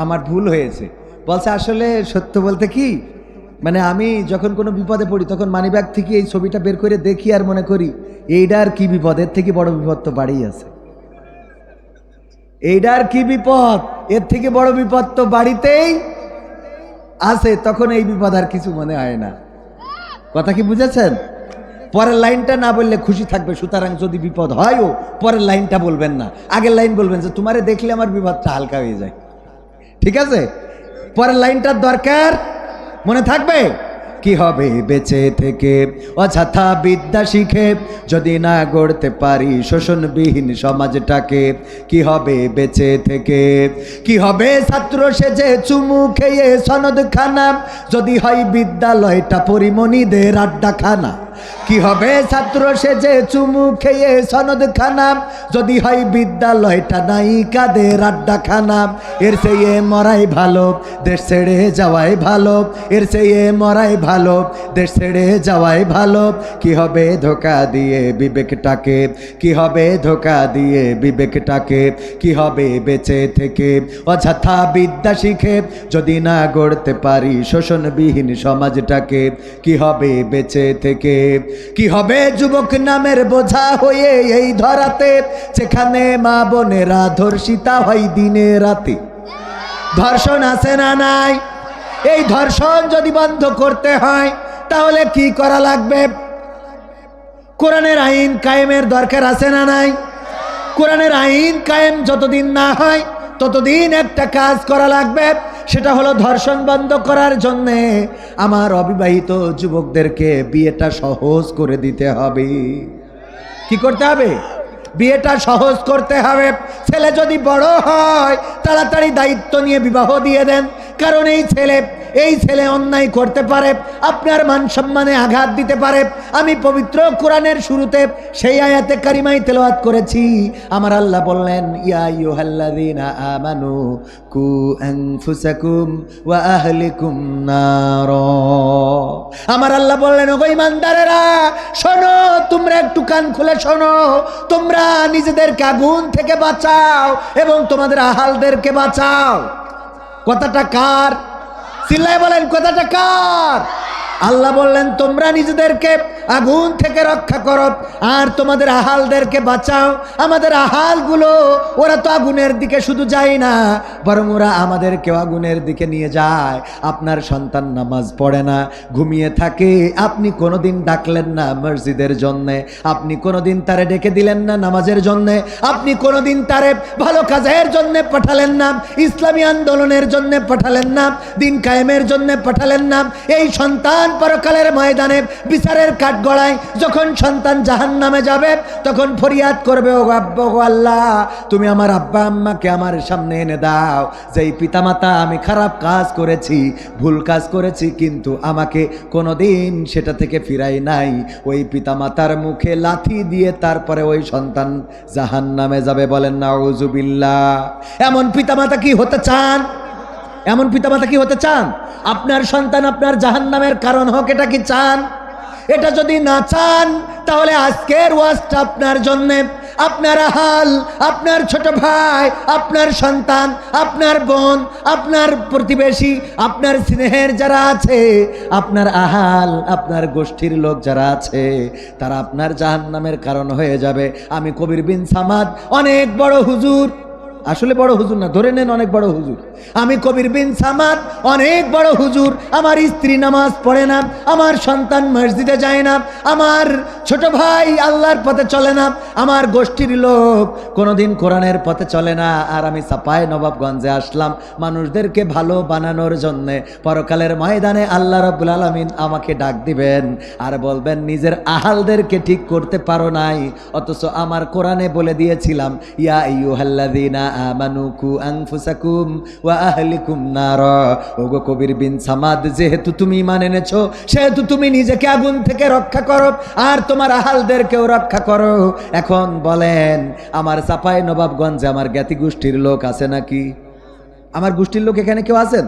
S1: আমার ভুল হয়েছে। বলছে আসলে সত্য বলতে কি, মানে আমি যখন কোনো বিপদে পড়ি তখন মানিব্যাগ থেকে এই ছবিটা বের করে দেখি আর মনে করি এইটার কি বিপদ, এর থেকে বড় বিপদ তো বাড়িই আছে। এইটার কি বিপদ, এর থেকে বড় বিপদ তো বাড়িতেই আছে, তখন এই বিপদ আর কিছু মনে হয় না। কথা কি বুঝেছেন? পরের লাইনটা না বললে খুশি থাকবে, সুতরাং যদি বিপদ হয়ও পরের লাইনটা বলবেন না, আগের লাইন বলবেন যে তোমারে দেখলে আমার বিপদটা হালকা হয়ে যায়। ঠিক আছে, পরের লাইনটার দরকার মনে থাকবে। কি হবে বেঁচে থেকে অযথা বিদ্যা শিখে, যদি না গড়তে পারি শোষণবিহীন সমাজটাকে? কি হবে বেঁচে থেকে? কি হবে ছাত্র সেজে চুমু খেয়ে সনদ খানা, যদি হয় বিদ্যালয়টা পরিমণিদের আড্ডাখানা? কি হবে ছাত্র সেজে চুমু খেয়ে সনদ খানা, যদি হয় বিদ্যালয়টা নায়িকাদের আড্ডাখানা? এর চেয়ে মরাই ভালো, দেশ ছেড়ে যাওয়াই ভালো, এর চেয়ে মরাই ভালো, দেশ ছেড়ে যাওয়াই ভালো। কি হবে ধোকা দিয়ে বিবেকটাকে, কি হবে ধোকা দিয়ে বিবেকটাকে? কি হবে বেঁচে থেকে অযথা বিদ্যা শিখে, যদি না গড়তে পারি শোষণবিহীন সমাজটাকে? কি হবে বেঁচে থেকে? কি হবে যুবক নামের বোঝা হয়ে এই ধরাতে, যেখানে মা বোনেরা ধর্ষিতা হয় দিনে রাতে? ধর্ষণ আছে না নাই? এই ধর্ষণ যদি বন্ধ করতে হয় তাহলে কি করা লাগবে? কোরআনের আইন কায়েমের দরকার আছে না নাই? কোরআনের আইন কায়েম যতদিন না হয় ততদিন একটা কাজ করা লাগবে, সেটা হলো ধর্ষণ বন্ধ করার জন্যে আমার অবিবাহিত যুবকদেরকে বিয়েটা সহজ করে দিতে হবে। কি করতে হবে? বিয়েটা সহজ করতে হবে। ছেলে যদি বড় হয় তাড়াতাড়ি দায়িত্ব নিয়ে বিবাহ দিয়ে দেন, কারণ এই ছেলে অন্যায় করতে পারে, আপনার মান সম্মানে আঘাত দিতে পারে। আমি পবিত্র কোরআনের শুরুতে সেই আয়াতে কারিমাই তেলাওয়াত করেছি। আমার আল্লাহ বললেন, ইয়া আইয়ুহাল্লাযীনা আমানু কু আনফুসাকুম ওয়া আহলিকুম নার। আমার আল্লাহ বললেন, ওগো ঈমানদারেরা শোনো, তোমরা একটু কান খুলে শোনো, তোমরা নিজেদেরকে আগুন থেকে বাঁচাও এবং তোমাদের আহালদেরকে বাঁচাও। কথাটা কার? চিল্লায় বলেন, কথাটা কার? আল্লাহ বললেন তোমরা নিজেদেরকে আগুন থেকে রক্ষা করো আর তোমাদের আহালদেরকে বাঁচাও। আমাদের আহালগুলো ওরা তো আগুনের দিকে শুধু যায় না, বরং ওরা আমাদেরকেও আগুনের দিকে নিয়ে যায়। আপনার সন্তান নামাজ পড়ে না, ঘুমিয়ে থাকে, আপনি কোনোদিন ডাকলেন না মসজিদের জন্যে, আপনি কোনোদিন তারে ডেকে দিলেন না নামাজের জন্যে, আপনি কোনোদিন তারে ভালো কাজের জন্যে পাঠালেন না, ইসলামী আন্দোলনের জন্যে পাঠালেন না, দিন কায়েমের জন্যে পাঠালেন না। এই সন্তান পরকালের ময়দানে বিচারের কাঠগড়ায় যখন সন্তান জাহান্নামে যাবে তখন ফরিয়াদ করবে, ও আব্বা, ও আল্লাহ, তুমি আমার আব্বা আম্মাকে আমার সামনে এনে দাও। যেই পিতামাতা আমি খারাপ কাজ করেছি, ভুল কাজ করেছি, কিন্তু আমাকে কোনোদিন সেটা থেকে ফিরাই নাই, ওই পিতামাতার মুখে লাথি দিয়ে তারপরে ওই সন্তান জাহান্নামে যাবে। বলেন নাউজুবিল্লাহ। এমন পিতামাতা কি হতে চান? এমন পিতামাতা কি হতে চান? আপনার সন্তান আপনার জাহান্নামের কারণ হোক, এটা কি চান? এটা যদি না চান তাহলে আজকের ওয়াজটা আপনার জন্যে। আপনার আহাল, আপনার ছোট ভাই, আপনার সন্তান, আপনার বোন, আপনার প্রতিবেশী, আপনার স্নেহের যারা আছে, আপনার আহাল, আপনার গোষ্ঠীর লোক যারা আছে, তারা আপনার জাহান্নামের কারণ হয়ে যাবে। আমি কবির বিন সামাদ, অনেক বড় হুজুর, আসলে বড় হুজুর না, ধরে নেন অনেক বড় হুজুর। আমি কবির বিন সামাদ, অনেক বড় হুজুর। আমার স্ত্রী নামাজ পড়ে না, আমার সন্তান মসজিদে যায় না, আমার ছোট ভাই আল্লাহর পথে চলে না, আমার গোষ্ঠীর লোক কোনোদিন কোরআনের পথে চলে না। আর আমি চাপায় নবাবগঞ্জে আসলাম মানুষদেরকে ভালো বানানোর জন্যে। পরকালের ময়দানে আল্লাহ রাব্বুল আলামিন আমাকে ডাক দিবেন আর বলবেন, নিজের আহালদেরকে ঠিক করতে পারো নাই, অথচ আমার কোরআনে বলে দিয়েছিলাম, ইয়া আইয়ুহাল্লাযীনা আমানু কু আনফুসাকুম ওয়া আহলিকুম নারা। ওগো কবির বিন সামাদ, যেহেতু তুমি ঈমান এনেছো, সেহেতু তুমি নিজেকে আগুন থেকে রক্ষা করো আর তোমার আহালদেরকেও রক্ষা করো। এখন বলেন, আমার চাপাই নবাবগঞ্জে আমার জ্ঞাতি গোষ্ঠীর লোক আছে নাকি? আমার গোষ্ঠীর লোক এখানে কেউ আছেন?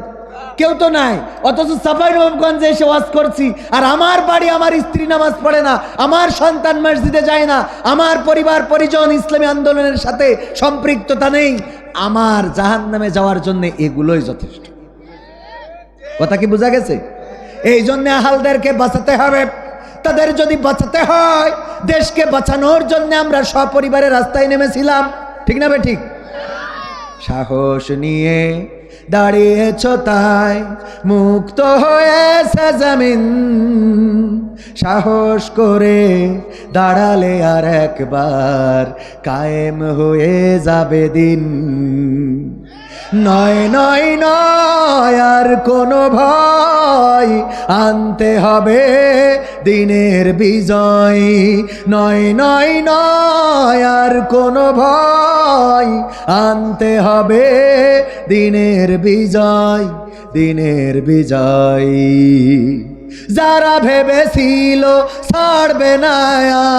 S1: কেউ তো নাই। অথচ চাপাই নবাবগঞ্জে এসে ওয়াজ করছি, আর আমার বাড়ি, আমার স্ত্রী নামাজ পড়ে না, আমার সন্তান মসজিদে যায় না, আমার পরিবার পরিজন ইসলামী আন্দোলনের সাথে সম্পৃক্ততা নেই। আমার জাহান্নামে যাওয়ার জন্য এগুলোই যথেষ্ট। কথা কি বোঝা গেছে? এই জন্য আহালদেরকে বাঁচাতে হবে। তাদের যদি বাঁচাতে হয়, দেশকে বাঁচানোর জন্য আমরা সপরিবারে রাস্তায় নেমেছিলাম, ঠিক না বে ঠিক? সাহস নিয়ে দাঁড়িয়েছ তাই মুক্ত হয়েছে জমিন, সাহস করে দাঁড়ালে আর একবার কায়েম হয়ে যাবে দিন। নয় নয় নয় আর কোনো ভয়, আনতে হবে দিনের বিজয়। নয় নয় নয় আর কোনো ভয়, আনতে হবে দিনের বিজয়, দিনের বিজয়। যারা ভেবেছিল ছাড়বে না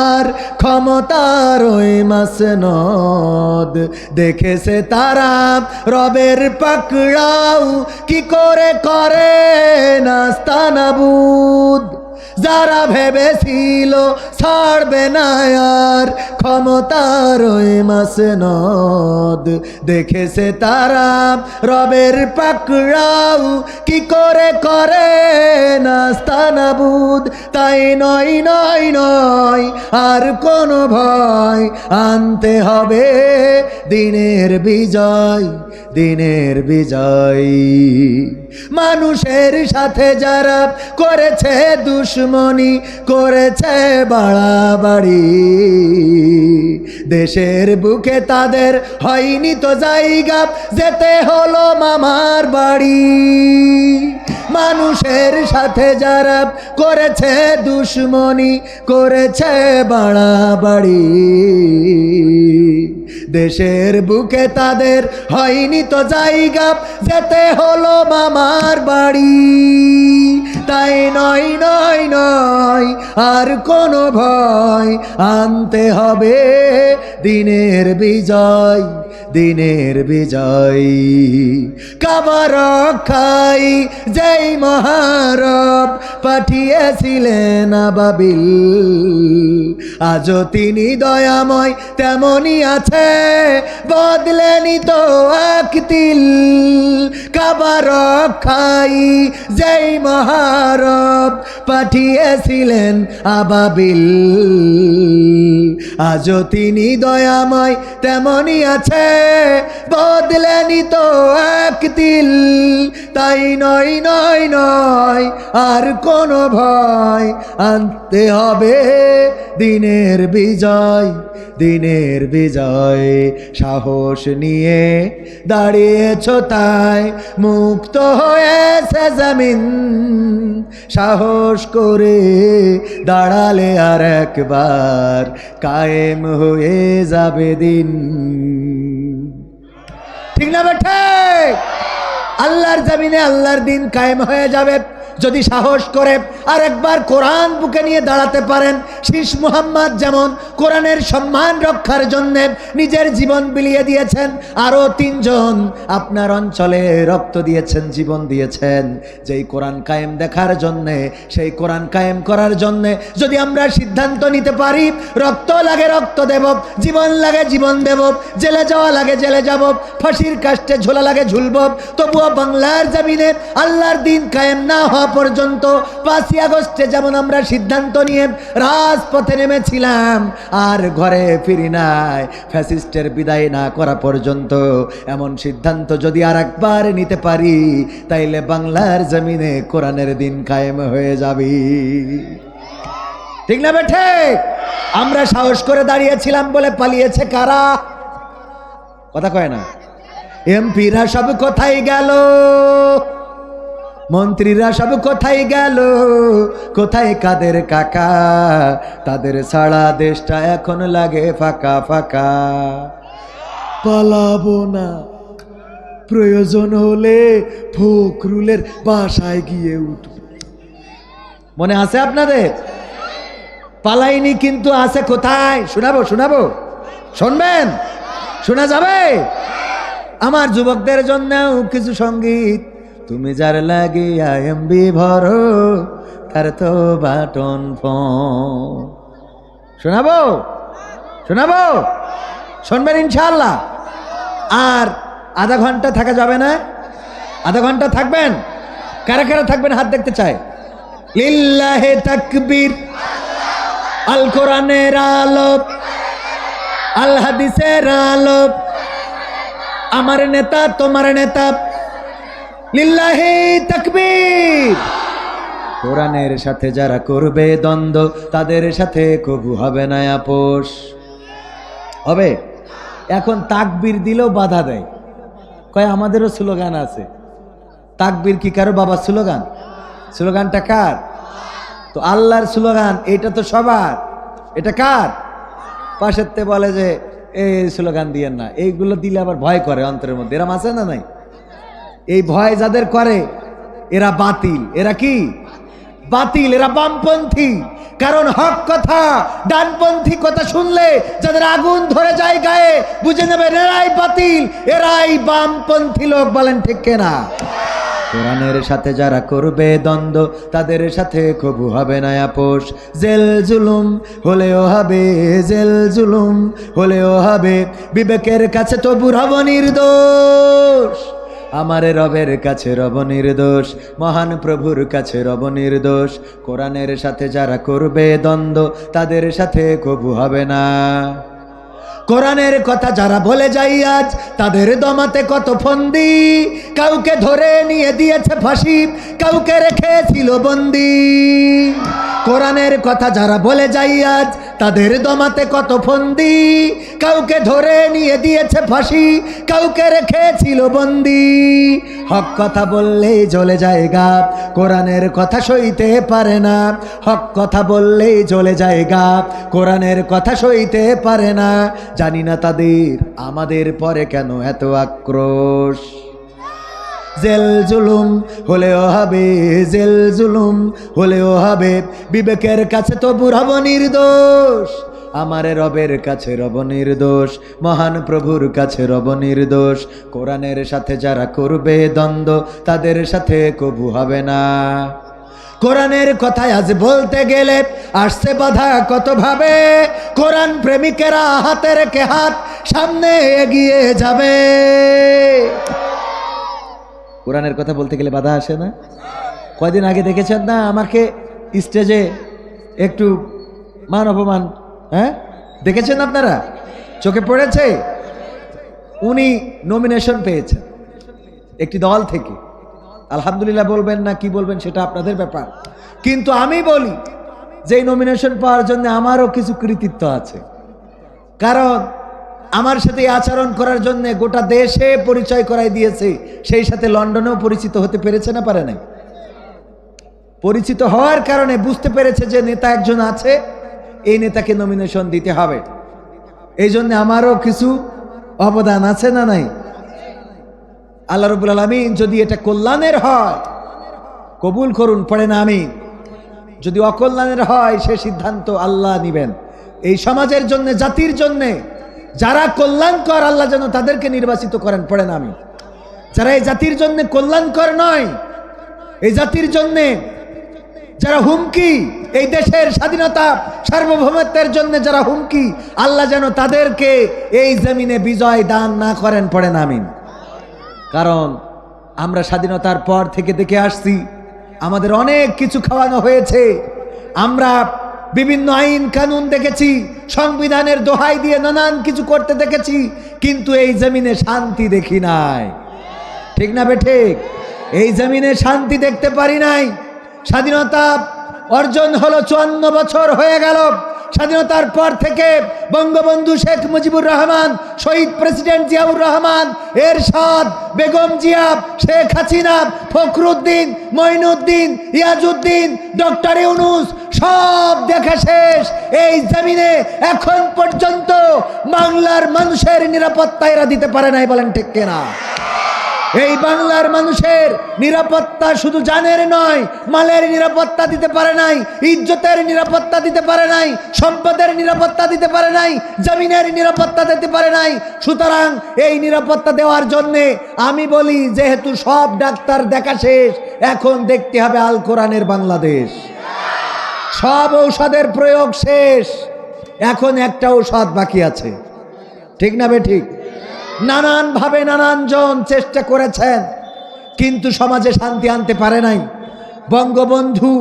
S1: আর ক্ষমতার ওই মাসনদ, দেখেছে তারা রবের পাকড়াও কি করে করে নাস্তানাবুদ। যারা ভেবেছিল ছাড়বে না আর ক্ষমতার ওই মাসনদ, দেখেছে তারা রবের পাকড়াও কি করে করে নাস্তানাবুদ। তাই নয় নয় নয় আর কোনো ভয়, আনতে হবে দিনের বিজয়, দিনের বিজয়। মানুষের সাথে যারা করেছে দুশ্মনী, করেছে বাড়াবাড়ি, দেশের বুকে তাদের হয়নি তো জায়গা, যেতে হলো মামার বাড়ি। মানুষের সাথে যারা করেছে দুশ্মনী, করেছে বাড়াবাড়ি, দেশের বুকে তাদের হয়নি তো জায়গা, যেতে হলো মামার বাড়ি। তাই নয় নয় নয় আর কোনো ভয়, আনতে হবে দিনের বিজয়, দিনের বিজয়। কাবা রক্ষাই যেই মহারব পাঠিয়েছিলেন আবাবিল, আজও তিনি দয়াময় তেমনই আছে, বদলেনি তো এক তিল। কাবা রক্ষাই যেই মহারব পাঠিয়েছিলেন আবাবিল, আজও তিনি দয়াময় তেমনই আছে, বদলেনি তো এক তিল। তাই নয় নয় নয় আর কোনো ভয়, আনতে হবে দিনের বিজয়, দিনের বিজয়। সাহস নিয়ে দাঁড়িয়েছ তাই মুক্ত হয়েছে জমিন, সাহস করে দাঁড়ালে আর একবার কায়েম হয়ে যাবে দিন। ঠিক না বেঠে? আল্লাহর জমিনে আল্লাহর দিন কায়েম হয়ে যাবে। যদি সাহস করে আরেকবার কোরআন বুকে নিয়ে দাঁড়াতে পারেন, শীষ মুহাম্মদ যেমন কোরআনের সম্মান রক্ষার জন্যে নিজের জীবন বিলিয়ে দিয়েছেন, আরও 3 জন আপনার অঞ্চলে রক্ত দিয়েছেন, জীবন দিয়েছেন, যেই কোরআন কায়েম দেখার জন্যে, সেই কোরআন কায়েম করার জন্যে যদি আমরা সিদ্ধান্ত নিতে পারি, রক্ত লাগে রক্ত দেব, জীবন লাগে জীবন দেব, জেলে যাওয়া লাগে জেলে যাব, ফাঁসির কাস্টে ঝোলা লাগে ঝুলব, তবুও বাংলার জমিনে আল্লাহর দিন কায়েম না হওয়া পর্যন্ত 5ই আগস্টে যেমন আমরা সিদ্ধান্ত নিয়ে রাজপথে নেমেছিলাম আর ঘরে ফিরি নাই ফ্যাসিস্টের বিদায় না করা পর্যন্ত, এমন সিদ্ধান্ত যদি আর একবার নিতে পারি তাইলে বাংলার জমিনে কোরআনের দিন কায়েম হয়ে যাবে। ঠিক না বেঠে? আমরা সাহস করে দাঁড়িয়েছিলাম বলে পালিয়েছে কারা? কথা কয় না। এমপিরা সব কোথায় গেল? মন্ত্রীরা সব কোথায় গেল? কোথায় কাদের কাকা? তাদের ছাড়া দেশটা এখন লাগে ফাঁকা ফাঁকা। পালাবো না, প্রয়োজন হলে ফখরুলের বাসায় গিয়ে উঠব। মনে আছে আপনাদের? পালাইনি কিন্তু আছে কোথায়? শোনাবো শোনাবো, শুনবেন? শোনা যাবে? আমার যুবকদের জন্যও কিছু সঙ্গীত। তুমি যার লাগিয়া এমবি ভরো তার তো বাটন ফোন। শোনাবো শোনাবো, শুনবেন ইনশাআল্লাহ। আর আধা ঘন্টা থাকা যাবে না? আধা ঘন্টা থাকবেন? কারা কারা থাকবেন হাত দেখতে চাই। লিল্লাহে তাকবীর, আল কোরআনের আলো, আল হাদিসের আলো, আমার নেতা তোমার নেতা, লিল্লাহি তাকবীর। কোরআনের সাথে যারা করবে দ্বন্দ্ব তাদের সাথে কবু হবে না আপোষ। হবে? এখন তাকবীর দিলেও বাধা দেয়, কয় আমাদেরও স্লোগান আছে। তাকবীর কি কারো বাবার স্লোগান? স্লোগানটা কার? তো আল্লাহর স্লোগান, এটা তো সবার। এটা কার? পাশেরতে বলে যে এই স্লোগান দিয়েন না, এইগুলো দিলে আবার ভয় করে অন্তরের মধ্যে। এরা আছে না নাই? এই ভয় যাদের করে এরা বাতিল। এরা কি? বাতিল। এরা বামপন্থী। কারণ হক কথা, ডানপন্থী কথা শুনলে যাদের আগুন ধরে যায় গায়ে, বুঝে নেবেন এরাই বাতিল, এরাই বামপন্থী লোক। বলেন ঠিক কিনা? কোরআনের সাথে যারা করবে দ্বন্দ্ব তাদের সাথে কবু হবে না আপোষ। জেল জুলুম হলেও হবে, জেল জুলুম হলেও হবে, বিবেকের কাছে তবু রব নির্দোষ। আমার রবের কাছে রব নির্দোষ, মহান প্রভুর কাছে রব নির্দোষ। কোরআনের সাথে যারা করবে দ্বন্দ্ব তাদের সাথে কবু হবে না। কোরআনের কথা যারা বলে যাই আজ তাদের দমাতে কত ফন্দি, কাউকে ধরে নিয়ে দিয়েছে ফাঁসি, কাউকে রেখেছিল বন্দি। কোরআনের কথা যারা বলে যাই আজ তাদের দমাতে কত ফন্দি, কাউকে ধরে নিয়ে দিয়েছে ফাঁসি, কাউকে রেখেছিল বন্দি। হক কথা বললেই জ্বলে যায় গা, কোরআনের কথা সইতে পারে না। হক কথা বললেই জ্বলে যায় গা, কোরআনের কথা সইতে পারে না। জানি না তাদের আমাদের পরে কেন এত আক্রোশ। জেল জুলুম হলেও হবে, জেল জুলুম হলেও হবে, বিবেকের কাছে তবু রব নির্দোষ। আমার রবের কাছে রব নির্দোষ, মহান প্রভুর কাছে রব নির্দোষ। কোরআনের সাথে যারা করবে দ্বন্দ্ব তাদের সাথে কবু হবে না। কোরআনের কথায় আজ বলতে গেলে আসছে বাধা কত ভাবে, কোরআন প্রেমিকেরা হাতে রেখে হাত সামনে এগিয়ে যাবে। কোরআনের কথা বলতে গেলে বাধা আসে না? কয়দিন আগে দেখেছেন না আমাকে স্টেজে একটু মান অপমান, হ্যাঁ দেখেছেন আপনারা? চোখে পড়েছে? উনি নমিনেশন পেয়েছেন একটি দল থেকে। আলহামদুলিল্লাহ বলবেন না কি বলবেন সেটা আপনাদের ব্যাপার, কিন্তু আমি বলি যে নমিনেশন পাওয়ার জন্য আমারও কিছু কৃতিত্ব আছে। কারণ আমার সাথে আচরণ করার জন্য গোটা দেশে পরিচয় করাই দিয়েছে, সেই সাথে লন্ডনেও পরিচিত হতে পেরেছে না পারে নাই? পরিচিত হওয়ার কারণে বুঝতে পেরেছে যে নেতা একজন আছে, এই নেতাকে নমিনেশন দিতে হবে। এই জন্য আমারও কিছু অবদান আছে না নাই? আল্লাহ রাব্বুল আলামিন যদি এটা কল্যাণের হয় কবুল করুন, পড়েন আমিন। যদি অকল্যাণের হয় সে সিদ্ধান্ত আল্লাহ নিবেন। এই সমাজের জন্য, জাতির জন্য যারা কল্যাণকর আল্লাহ যেন তাদেরকে নির্বাচিত করেন, পড়েন আমিন। যারা এই জাতির জন্য কল্যাণকর নয়, এই জাতির জন্য যারা হুমকি, এই দেশের স্বাধীনতা সার্বভৌমত্বের জন্য যারা হুমকি, আল্লাহ যেন তাদেরকে এই জমিনে বিজয় দান না করেন, পড়েন আমিন। কারণ আমরা স্বাধীনতার পর থেকে দেখে আসছি, আমাদের অনেক কিছু খাওয়ানো হয়েছে। আমরা বিভিন্ন আইন কানুন দেখেছি, সংবিধানের দোহাই দিয়ে নানান কিছু করতে দেখেছি, কিন্তু এই জমিনে শান্তি দেখি নাই। ঠিক না বেঠিক? এই জমিনে শান্তি দেখতে পারি নাই। স্বাধীনতা অর্জন হলো 54 বছর হয়ে গেল। স্বাধীনতার পর থেকে বঙ্গবন্ধু শেখ মুজিবুর রহমান, শহীদ প্রেসিডেন্ট জিয়াউর রহমান, এরশাদ, বেগম জিয়া, শেখ হাসিনা, ফখরুদ্দিন, মঈনুদ্দিন, ইয়াজউদ্দিন, ডক্টর ইউনূস সব দেখা শেষ। এই জমিনে এখন পর্যন্ত বাংলার মানুষের নিরাপত্তা এরা দিতে পারে নাই, বলেন ঠিক কিনা? এই বাংলার মানুষের নিরাপত্তা শুধু জানের নয়, মালের নিরাপত্তা দিতে পারে নাই, ইজ্জতের নিরাপত্তা দিতে পারে নাই, সম্পদের নিরাপত্তা দিতে পারে নাই, জমিনের নিরাপত্তা দিতে পারে নাই। সুতরাং এই নিরাপত্তা দেওয়ার জন্যে আমি বলি, যেহেতু সব ডাক্তার দেখা শেষ, এখন দেখতে হবে আল কোরআনের বাংলাদেশ। সব ঔষধের প্রয়োগ শেষ, এখন একটা ঔষধ বাকি আছে। ঠিক না বেঠিক? নানানভাবে নানানজন চেষ্টা করেছেন, কিন্তু সমাজে শান্তি আনতে পারে নাই। বঙ্গবন্ধু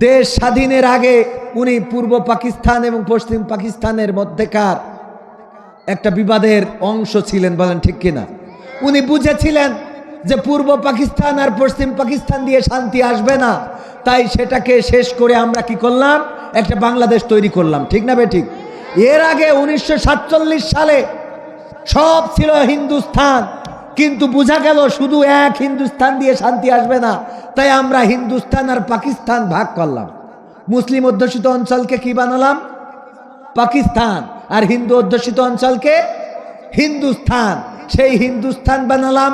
S1: দেশ স্বাধীনের আগে উনি পূর্ব পাকিস্তান এবং পশ্চিম পাকিস্তানের মধ্যেকার একটা বিবাদের অংশ ছিলেন, বলেন ঠিক কিনা? উনি বুঝেছিলেন যে পূর্ব পাকিস্তান আর পশ্চিম পাকিস্তান দিয়ে শান্তি আসবে না, তাই সেটাকে শেষ করে আমরা কি করলাম? একটা বাংলাদেশ তৈরি করলাম। ঠিক না বেঠিক? এর আগে 1947 সালে সব ছিল হিন্দুস্তান, কিন্তু বোঝা গেল শুধু এক হিন্দুস্তান দিয়ে শান্তি আসবে না, তাই আমরা হিন্দুস্তান আর পাকিস্তান ভাগ করলাম। মুসলিম অধ্যুষিত অঞ্চলকে কি বানালাম? পাকিস্তান, আর হিন্দু অধ্যুষিত অঞ্চলকে হিন্দুস্তান। সেই হিন্দুস্তান বানালাম,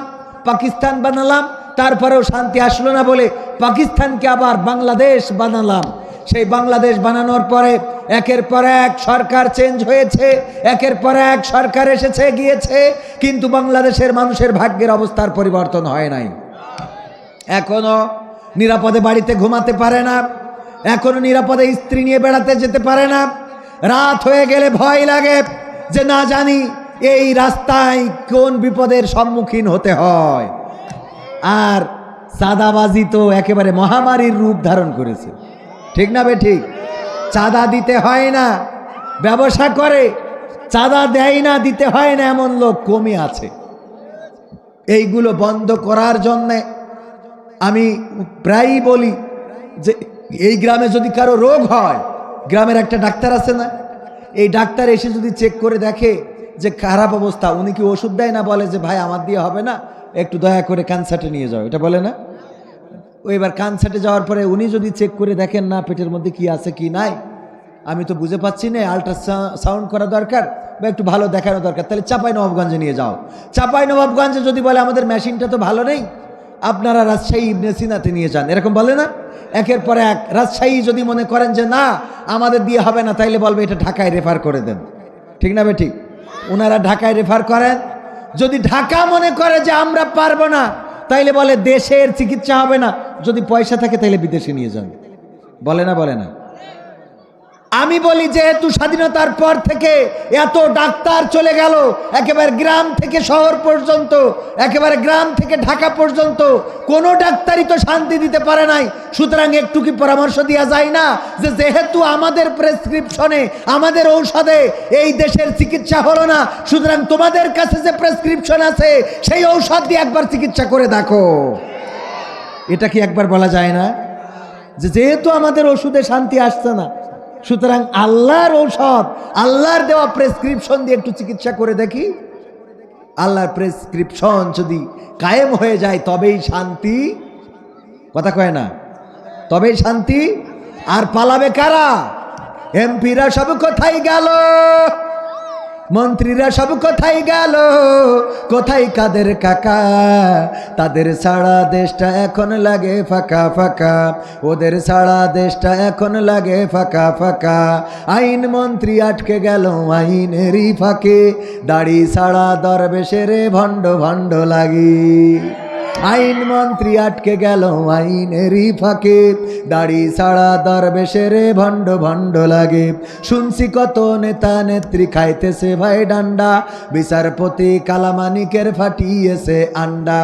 S1: পাকিস্তান বানালাম, তারপরেও শান্তি আসলো না বলে পাকিস্তানকে আবার বাংলাদেশ বানালাম। সেই বাংলাদেশ বানানোর পরে একের পর এক সরকার চেঞ্জ হয়েছে, একের পর এক সরকার এসেছে গিয়েছে, কিন্তু বাংলাদেশের মানুষের ভাগ্যের অবস্থার পরিবর্তন হয় নাই। এখনো নিরাপদে বাড়িতে ঘুমাতে পারে না, এখনো নিরাপদে স্ত্রী নিয়ে বেড়াতে যেতে পারে না। রাত হয়ে গেলে ভয় লাগে যে না জানি এই রাস্তায় কোন বিপদের সম্মুখীন হতে হয়। আর চাঁদাবাজি তো একেবারে মহামারীর রূপ ধারণ করেছে। ঠিক না বেঠিক? চাঁদা দিতে হয় না, ব্যবসা করে, চাঁদা দেয় না, দিতে হয় না, এমন লোক কমই আছে। এইগুলো বন্ধ করার জন্যে আমি প্রায়ই বলি যে এই গ্রামে যদি কারো রোগ হয়, গ্রামের একটা ডাক্তার আছে না, এই ডাক্তার এসে যদি চেক করে দেখে যে খারাপ অবস্থা, উনি কি ওষুধ দেয় না? বলে যে ভাই আমার দিয়ে হবে না, একটু দয়া করে কানসার্টে নিয়ে যাও, এটা বলে না? এবার কানসার্টে যাওয়ার পরে উনি যদি চেক করে দেখেন না পেটের মধ্যে কি আছে কি নাই, আমি তো বুঝে পাচ্ছি না, আল্ট্রাসাউন্ড করা দরকার বা একটু ভালো দেখানো দরকার, তাহলে চাঁপাইনবাবগঞ্জে নিয়ে যাও। চাঁপাইনবাবগঞ্জে যদি বলে আমাদের মেশিনটা তো ভালো নেই, আপনারা রাজশাহী ইবনে সিনাতে নিয়ে যান, এরকম বলে না? একের পর এক। রাজশাহী যদি মনে করেন যে না আমাদের দিয়ে হবে না, তাইলে বলবে এটা ঢাকায় রেফার করে দেন। ঠিক না বেঠিক? ওনারা ঢাকায় রেফার করেন। যদি ঢাকা মনে করে যে আমরা পারবো না, তাইলে বলে দেশের চিকিৎসা হবে না, যদি পয়সা থাকে তাইলে বিদেশে নিয়ে যান। বলে না? বলে না? আমি বলি যেহেতু স্বাধীনতার পর থেকে এত ডাক্তার চলে গেল, একেবারে গ্রাম থেকে শহর পর্যন্ত, একেবারে গ্রাম থেকে ঢাকা পর্যন্ত, কোনো ডাক্তারই তো শান্তি দিতে পারে নাই। সুতরাং একটু কি পরামর্শ দেওয়া যায় না যে যেহেতু আমাদের প্রেসক্রিপশনে, আমাদের ঔষধে এই দেশের চিকিৎসা হলো না, সুতরাং তোমাদের কাছে যে প্রেসক্রিপশন আছে সেই ঔষধ দিয়ে একবার চিকিৎসা করে দেখো। এটা কি একবার বলা যায় না যে যেহেতু আমাদের ওষুধে শান্তি আসছে না, সুতরাং আল্লাহর ঔষধ, আল্লাহর দেওয়া প্রেসক্রিপশন দিয়ে একটু চিকিৎসা করে দেখি? আল্লাহর প্রেসক্রিপশন যদি কায়েম হয়ে যায় তবেই শান্তি। কথা কয় না? তবেই শান্তি। আর পালাবে কারা? এমপিরা সব কোথায় গেল? মন্ত্রীরা সব কোথায় গেল, কোথায় কাদের কাকা? তাদের সারা দেশটা এখন লাগে ফাঁকা ফাঁকা, ওদের সারা দেশটা এখন লাগে ফাঁকা ফাঁকা। আইন মন্ত্রী আটকে গেল আইনেরই ফাঁকে, দাড়ি সারা দরবেশের ভণ্ড ভণ্ড লাগি। আইন মন্ত্রী আটকে গেল আইনেরই ফাঁকে, দাড়ি সারা দরবেশের ভণ্ড ভণ্ড লাগে। শুনছি কত নেতা নেত্রী খাইতেছে ভাই ডান্ডা, বিচারপতি কালামানিকের ফাটিয়েছে আন্ডা।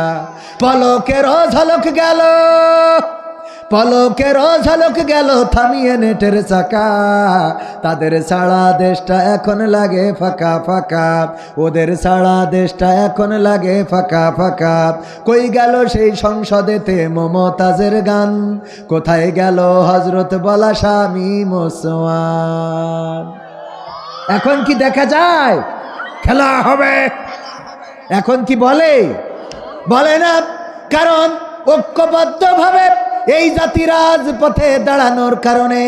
S1: পলকের ঝলক গেল, পলকের ঝলক গেল থামিয়ে নেটের চাকা। তাদের সারা দেশটা এখন লাগে ফাঁকা ফাঁকা, ওদের সারা দেশটা এখন লাগে ফাঁকা ফাঁকা। কই গেল সেই সংসদেতে মমতাজের গান, কোথায় গেল হজরত বলা স্বামী মুসলমান? এখন কি দেখা যায় খেলা হবে? এখন কি বলে? বলে না। কারণ ঐক্যবদ্ধভাবে এই জাতির রাজপথে দাঁড়ানোর কারণে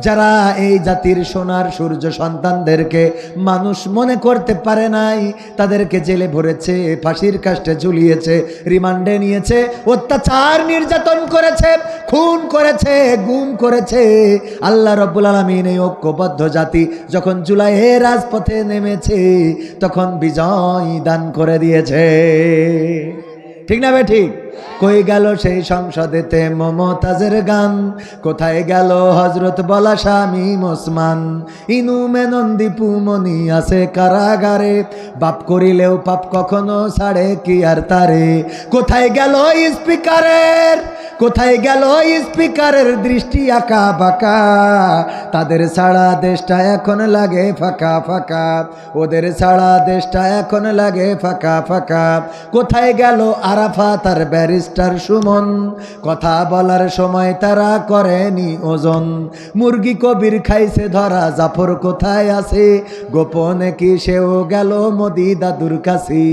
S1: যারা এই জাতির সোনার সূর্য সন্তানদেরকে মানুষ মনে করতে পারে নাই, তাদেরকে জেলে ভরেছে, ফাঁসির কাস্টে ঝুলিয়েছে, রিমান্ডে নিয়েছে, অত্যাচার নির্যাতন করেছে, খুন করেছে, গুম করেছে। আল্লাহ রাব্বুল আলামিন এই ঐক্যবদ্ধ জাতি যখন জুলাইয়ের রাজপথে নেমেছে তখন বিজয় দান করে দিয়েছে। ঠিক না বে ঠিক? কই গেল সেই সংসদেতে মমতাজের গান, কোথায় গেল হজরত বলা স্বামী মুসলমান? ইনু মেনন দীপু মনি আছে কারাগারে, বাপ করিলেও পাপ কখনো ছাড়ে কি আর তারে। কোথায় গেল স্পিকারের, কোথায় গেল স্পিকারের দৃষ্টি আঁকা বাঁকা? তাদের সারা দেশটা এখন লাগে ফাঁকা ফাঁকা, ওদের সারা দেশটা এখন লাগে ফাঁকা ফাঁকা। কোথায় গেল আরাফাত আর ব্যারিস্টার সুমন? কথা বলার সময় তারা করেনি ওজন। মুরগি কবির খাইছে ধরা, জাফর কোথায় আছে? গোপনে কি সেও গেল মোদি দাদুর কাছে?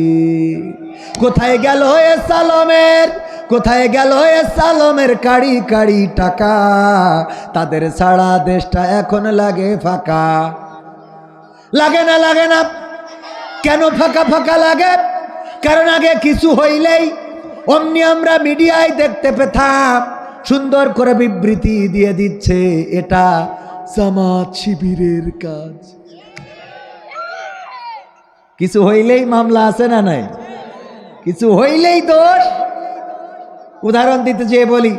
S1: কোথায় গেল এ সালমের, কোথায় গেল এ সালমের কাড়ি কাড়ি টাকা? তাদের সারা দেশটা এখন লাগে ফাঁকা। লাগে না, লাগে না। কেন ফাঁকা ফাঁকা লাগে? কারণ আগে কিছু হইলেই অমনি আমরা মিডিয়ায় দেখতে পেতাম সুন্দর করে বিবৃতি দিয়ে দিচ্ছে এটা জামাত শিবিরের কাজ। কিছু হইলেই মামলা আছে না নাই? কিছু হইলেই দোষ। উদাহরণ দিতে চেয়ে বলি,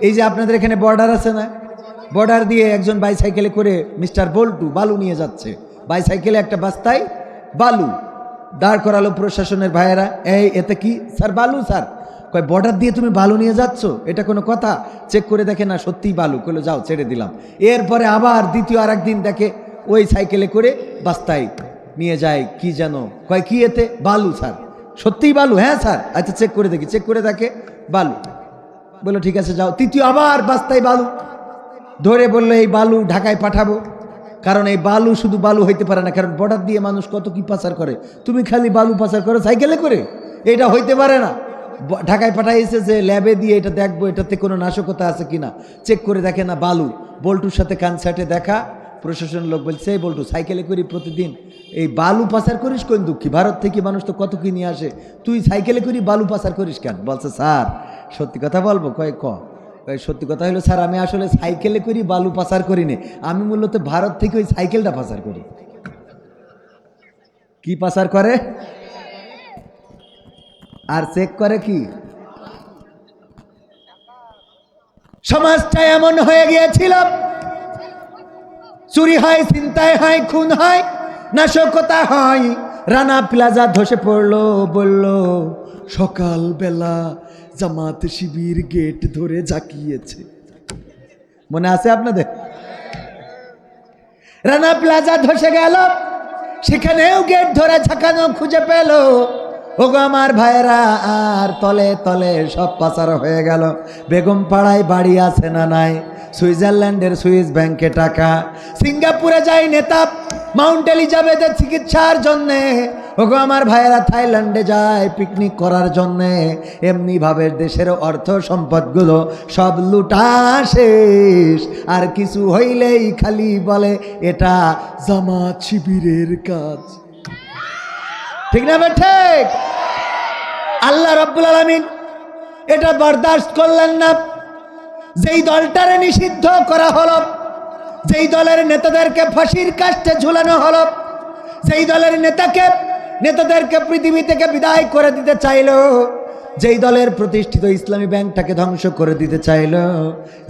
S1: এই যে আপনাদের এখানে বর্ডার আছে না, বর্ডার দিয়ে একজন বাইসাইকেলে করে মিস্টার বল্টু বালু নিয়ে যাচ্ছে। বাইসাইকেলে একটা বস্তায় বালু দাঁড় করালো প্রশাসনের ভাইয়েরা। এই এতে কি স্যার? বালু স্যার। কয় বর্ডার দিয়ে তুমি বালু নিয়ে যাচ্ছ, এটা কোনো কথা? চেক করে দেখে না সত্যিই বালু, কইলো যাও ছেড়ে দিলাম। এরপরে আবার দ্বিতীয় আর একদিন দেখে ওই সাইকেলে করে বস্তায় নিয়ে যায় কি যেন, কয় কি এতে? বালু স্যার। সত্যিই বালু? হ্যাঁ স্যার। আচ্ছা চেক করে দেখি। চেক করে দেখে বালু, বললো ঠিক আছে যাও। তৃতীয় আবার বস্তায় বালু ধরে বললো এই বালু ঢাকায় পাঠাবো। কারণ এই বালু শুধু বালু হইতে পারে না, কারণ বর্ডার দিয়ে মানুষ কত কি পাচার করে, তুমি খালি বালু পাচার করো সাইকেলে করে, এটা হইতে পারে না। ঢাকায় পাঠাইছে যে ল্যাবে দিয়ে এটা দেখবো এটাতে কোনো নাশকতা আছে কিনা। চেক করে দেখে না বালু। বল্টুর সাথে কনসার্টে দেখা, প্রশাসন লোক বলছে এই বল্টু সাইকেলে করি প্রতিদিন, এই বালু পাচার করিস কোন দুঃখী? ভারত থেকে মানুষ তো কত কি নিয়ে আসে, তুই সাইকেলে করি বালু পাচার করিস কেন? বলছে স্যার সত্যি কথা বলবো। কয় সত্যি কথা হলো স্যার আমি আসলে সাইকেলে করি বালু পাচার করিনি, আমি মূলত ভারত থেকে ওই সাইকেলটা পাচার করি। কি পাচার করে? আর চেক করে কি? সমাজটা এমন হয়ে গিয়েছিল, চুরি হয়, ছিনতাই হয়, খুন হয়, নাশকতা হয়। রানা প্লাজা ধসে পড়লো, বলল সকালবেলা জামাত শিবির গেট ধরে ঝাঁকিয়েছে। মনে আছে আপনাদের? রানা প্লাজা ধসে গেল, সেখানেও গেট ধরে ঝাঁকানো খুঁজে পেল। ওগো আমার ভাইরা, আর তলে তলে সব পাচার হয়ে গেল। বেগম পাড়ায় বাড়ি আছে না নাই? সুইজারল্যান্ডের সুইস ব্যাংকে টাকা। সিঙ্গাপুরে যায় নেতা মাউন্ট এলিজাবেথের চিকিৎসার জন্যে। ওগো আমার ভাইয়েরা থাইল্যান্ডে যায় পিকনিক করার জন্যে। এমনিভাবে দেশের অর্থ সম্পদগুলো সব লুটা শেষ, আর কিছু হইলেই খালি বলে এটা জামাত শিবিরের কাজ। ঠিক না ঠিক? আল্লাহ রাব্বুল আলামিন এটা বরদাস্ত করলেন না। যেই দলটারে নিষিদ্ধ করা হলো, যেই দলের নেতাদেরকে ফাঁসির কাস্টে ঝুলানো হলো, যেই দলের নেতাদেরকে পৃথিবী থেকে বিদায় করে দিতে চাইলো, যেই দলের প্রতিষ্ঠিত ইসলামী ব্যাংকটাকে ধ্বংস করে দিতে চাইলো,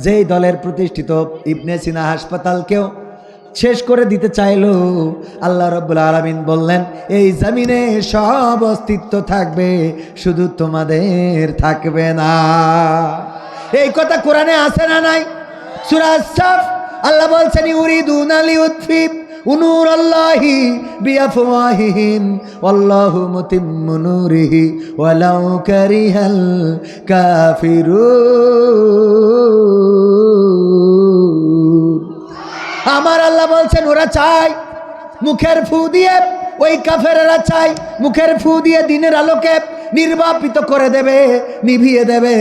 S1: যেই দলের প্রতিষ্ঠিত ইবনে সিনা হাসপাতালকেও শেষ করে দিতে চাইলো, আল্লাহ রাব্বুল আলামিন বললেন এই জমিনে সব অস্তিত্ব থাকবে, শুধু তোমাদের থাকবে না। এই কথা কোরআনে আছে না নাই? সূরা আস-সাফ আল্লাহ বলছেন ইউরিদুনা লিউতফি নূরাল্লাহি বিআফওয়াহিহিম ওয়াল্লাহু মুতিম্মু নূরিহি ওয়ালাউ কারিহাল কাফিরুন। আমার আল্লাহ বলছেন ওরা চায় মুখের ফু দিয়ে, ওই কাফেরেরা চায় মুখের ফু দিয়ে দিনের আলোকে নির্বাপিত করে দেবে, নিভিয়ে দেবে,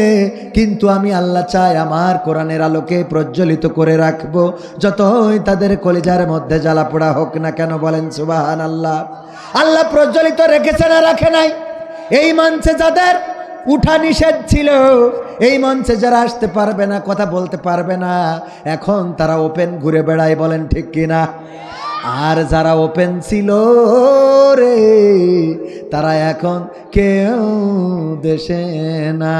S1: কিন্তু আমি আল্লাহ চাই আমার কোরআনের আলোকে প্রজ্বলিত করে রাখবো, যতই তাদের কলিজার মধ্যে জ্বালা পোড়া হোক না কেন। বলেন সুবহানাল্লাহ। আল্লাহ প্রজ্বলিত রেখেছে না রাখে নাই? এই মঞ্চে যাদের উঠা নিষেধ ছিল, এই মঞ্চে যারা আসতে পারবে না, কথা বলতে পারবে না, এখন তারা ওপেন ঘুরে বেড়ায়। বলেন ঠিক কিনা? আর যারা ওপেন ছিল রে, তারা এখন কেউ দেশে না,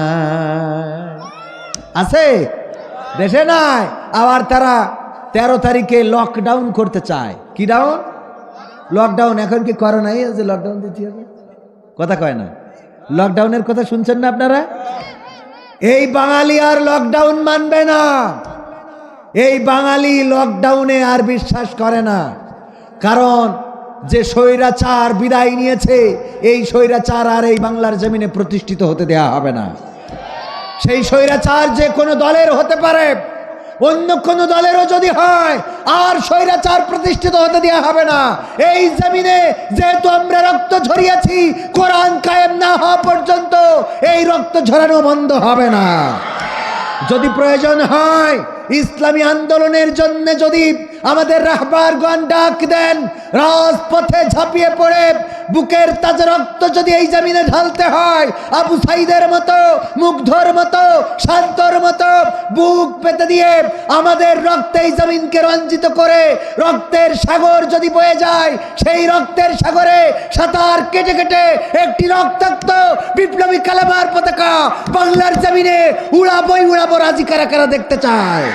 S1: আছে দেশে নাই। আবার তারা 13 তারিখে লকডাউন করতে চায়। কি ডাউন? লকডাউন। এখন কি করে নাই যে লকডাউন দিতে হবে? কথা কয় না। লকডাউনের কথা শুনছেন না আপনারা? এই বাঙালি আর লকডাউন মানবে না। এই বাঙালি লকডাউনে আর বিশ্বাস করে না, কারণ যে স্বৈরাচার বিদায় নিয়েছে, এই স্বৈরাচার আর এই বাংলার জমিনে প্রতিষ্ঠিত হতে দেয়া হবে না। সেই স্বৈরাচার যে কোনো দলের হতে পারে, অন্য কোনো দলেরও যদি হয়, আর স্বৈরাচার প্রতিষ্ঠিত হতে দেয়া হবে না। এই জমিনে যেহেতু আমরা রক্ত ঝরিয়েছি, কোরআন কায়েম না হওয়া পর্যন্ত এই রক্ত ঝরানো বন্ধ হবে না। যদি প্রয়োজন হয় ইসলামী আন্দোলনের জন্য, যদি আমাদের রাহবারগণ ডাক দেন, রাজপথে ঝাঁপিয়ে পড়ে বুকের তাজা রক্ত যদি এই জমিনে ঢালতে হয়, আবু সাইদের মতো, মুগ্ধর মতো, শান্তর মতো বুক পেতে দিয়ে আমাদের রক্তে এই জমিনকে রঞ্জিত করে রক্তের সাগর যদি বয়ে যায়, সেই রক্তের সাগরে সাঁতার কেটে কেটে একটি রক্তাক্ত বিপ্লবী কালেমার পতাকা বাংলার জমিনে উড়াবই উড়াবো। রাজি কারা কারা দেখতে চায়?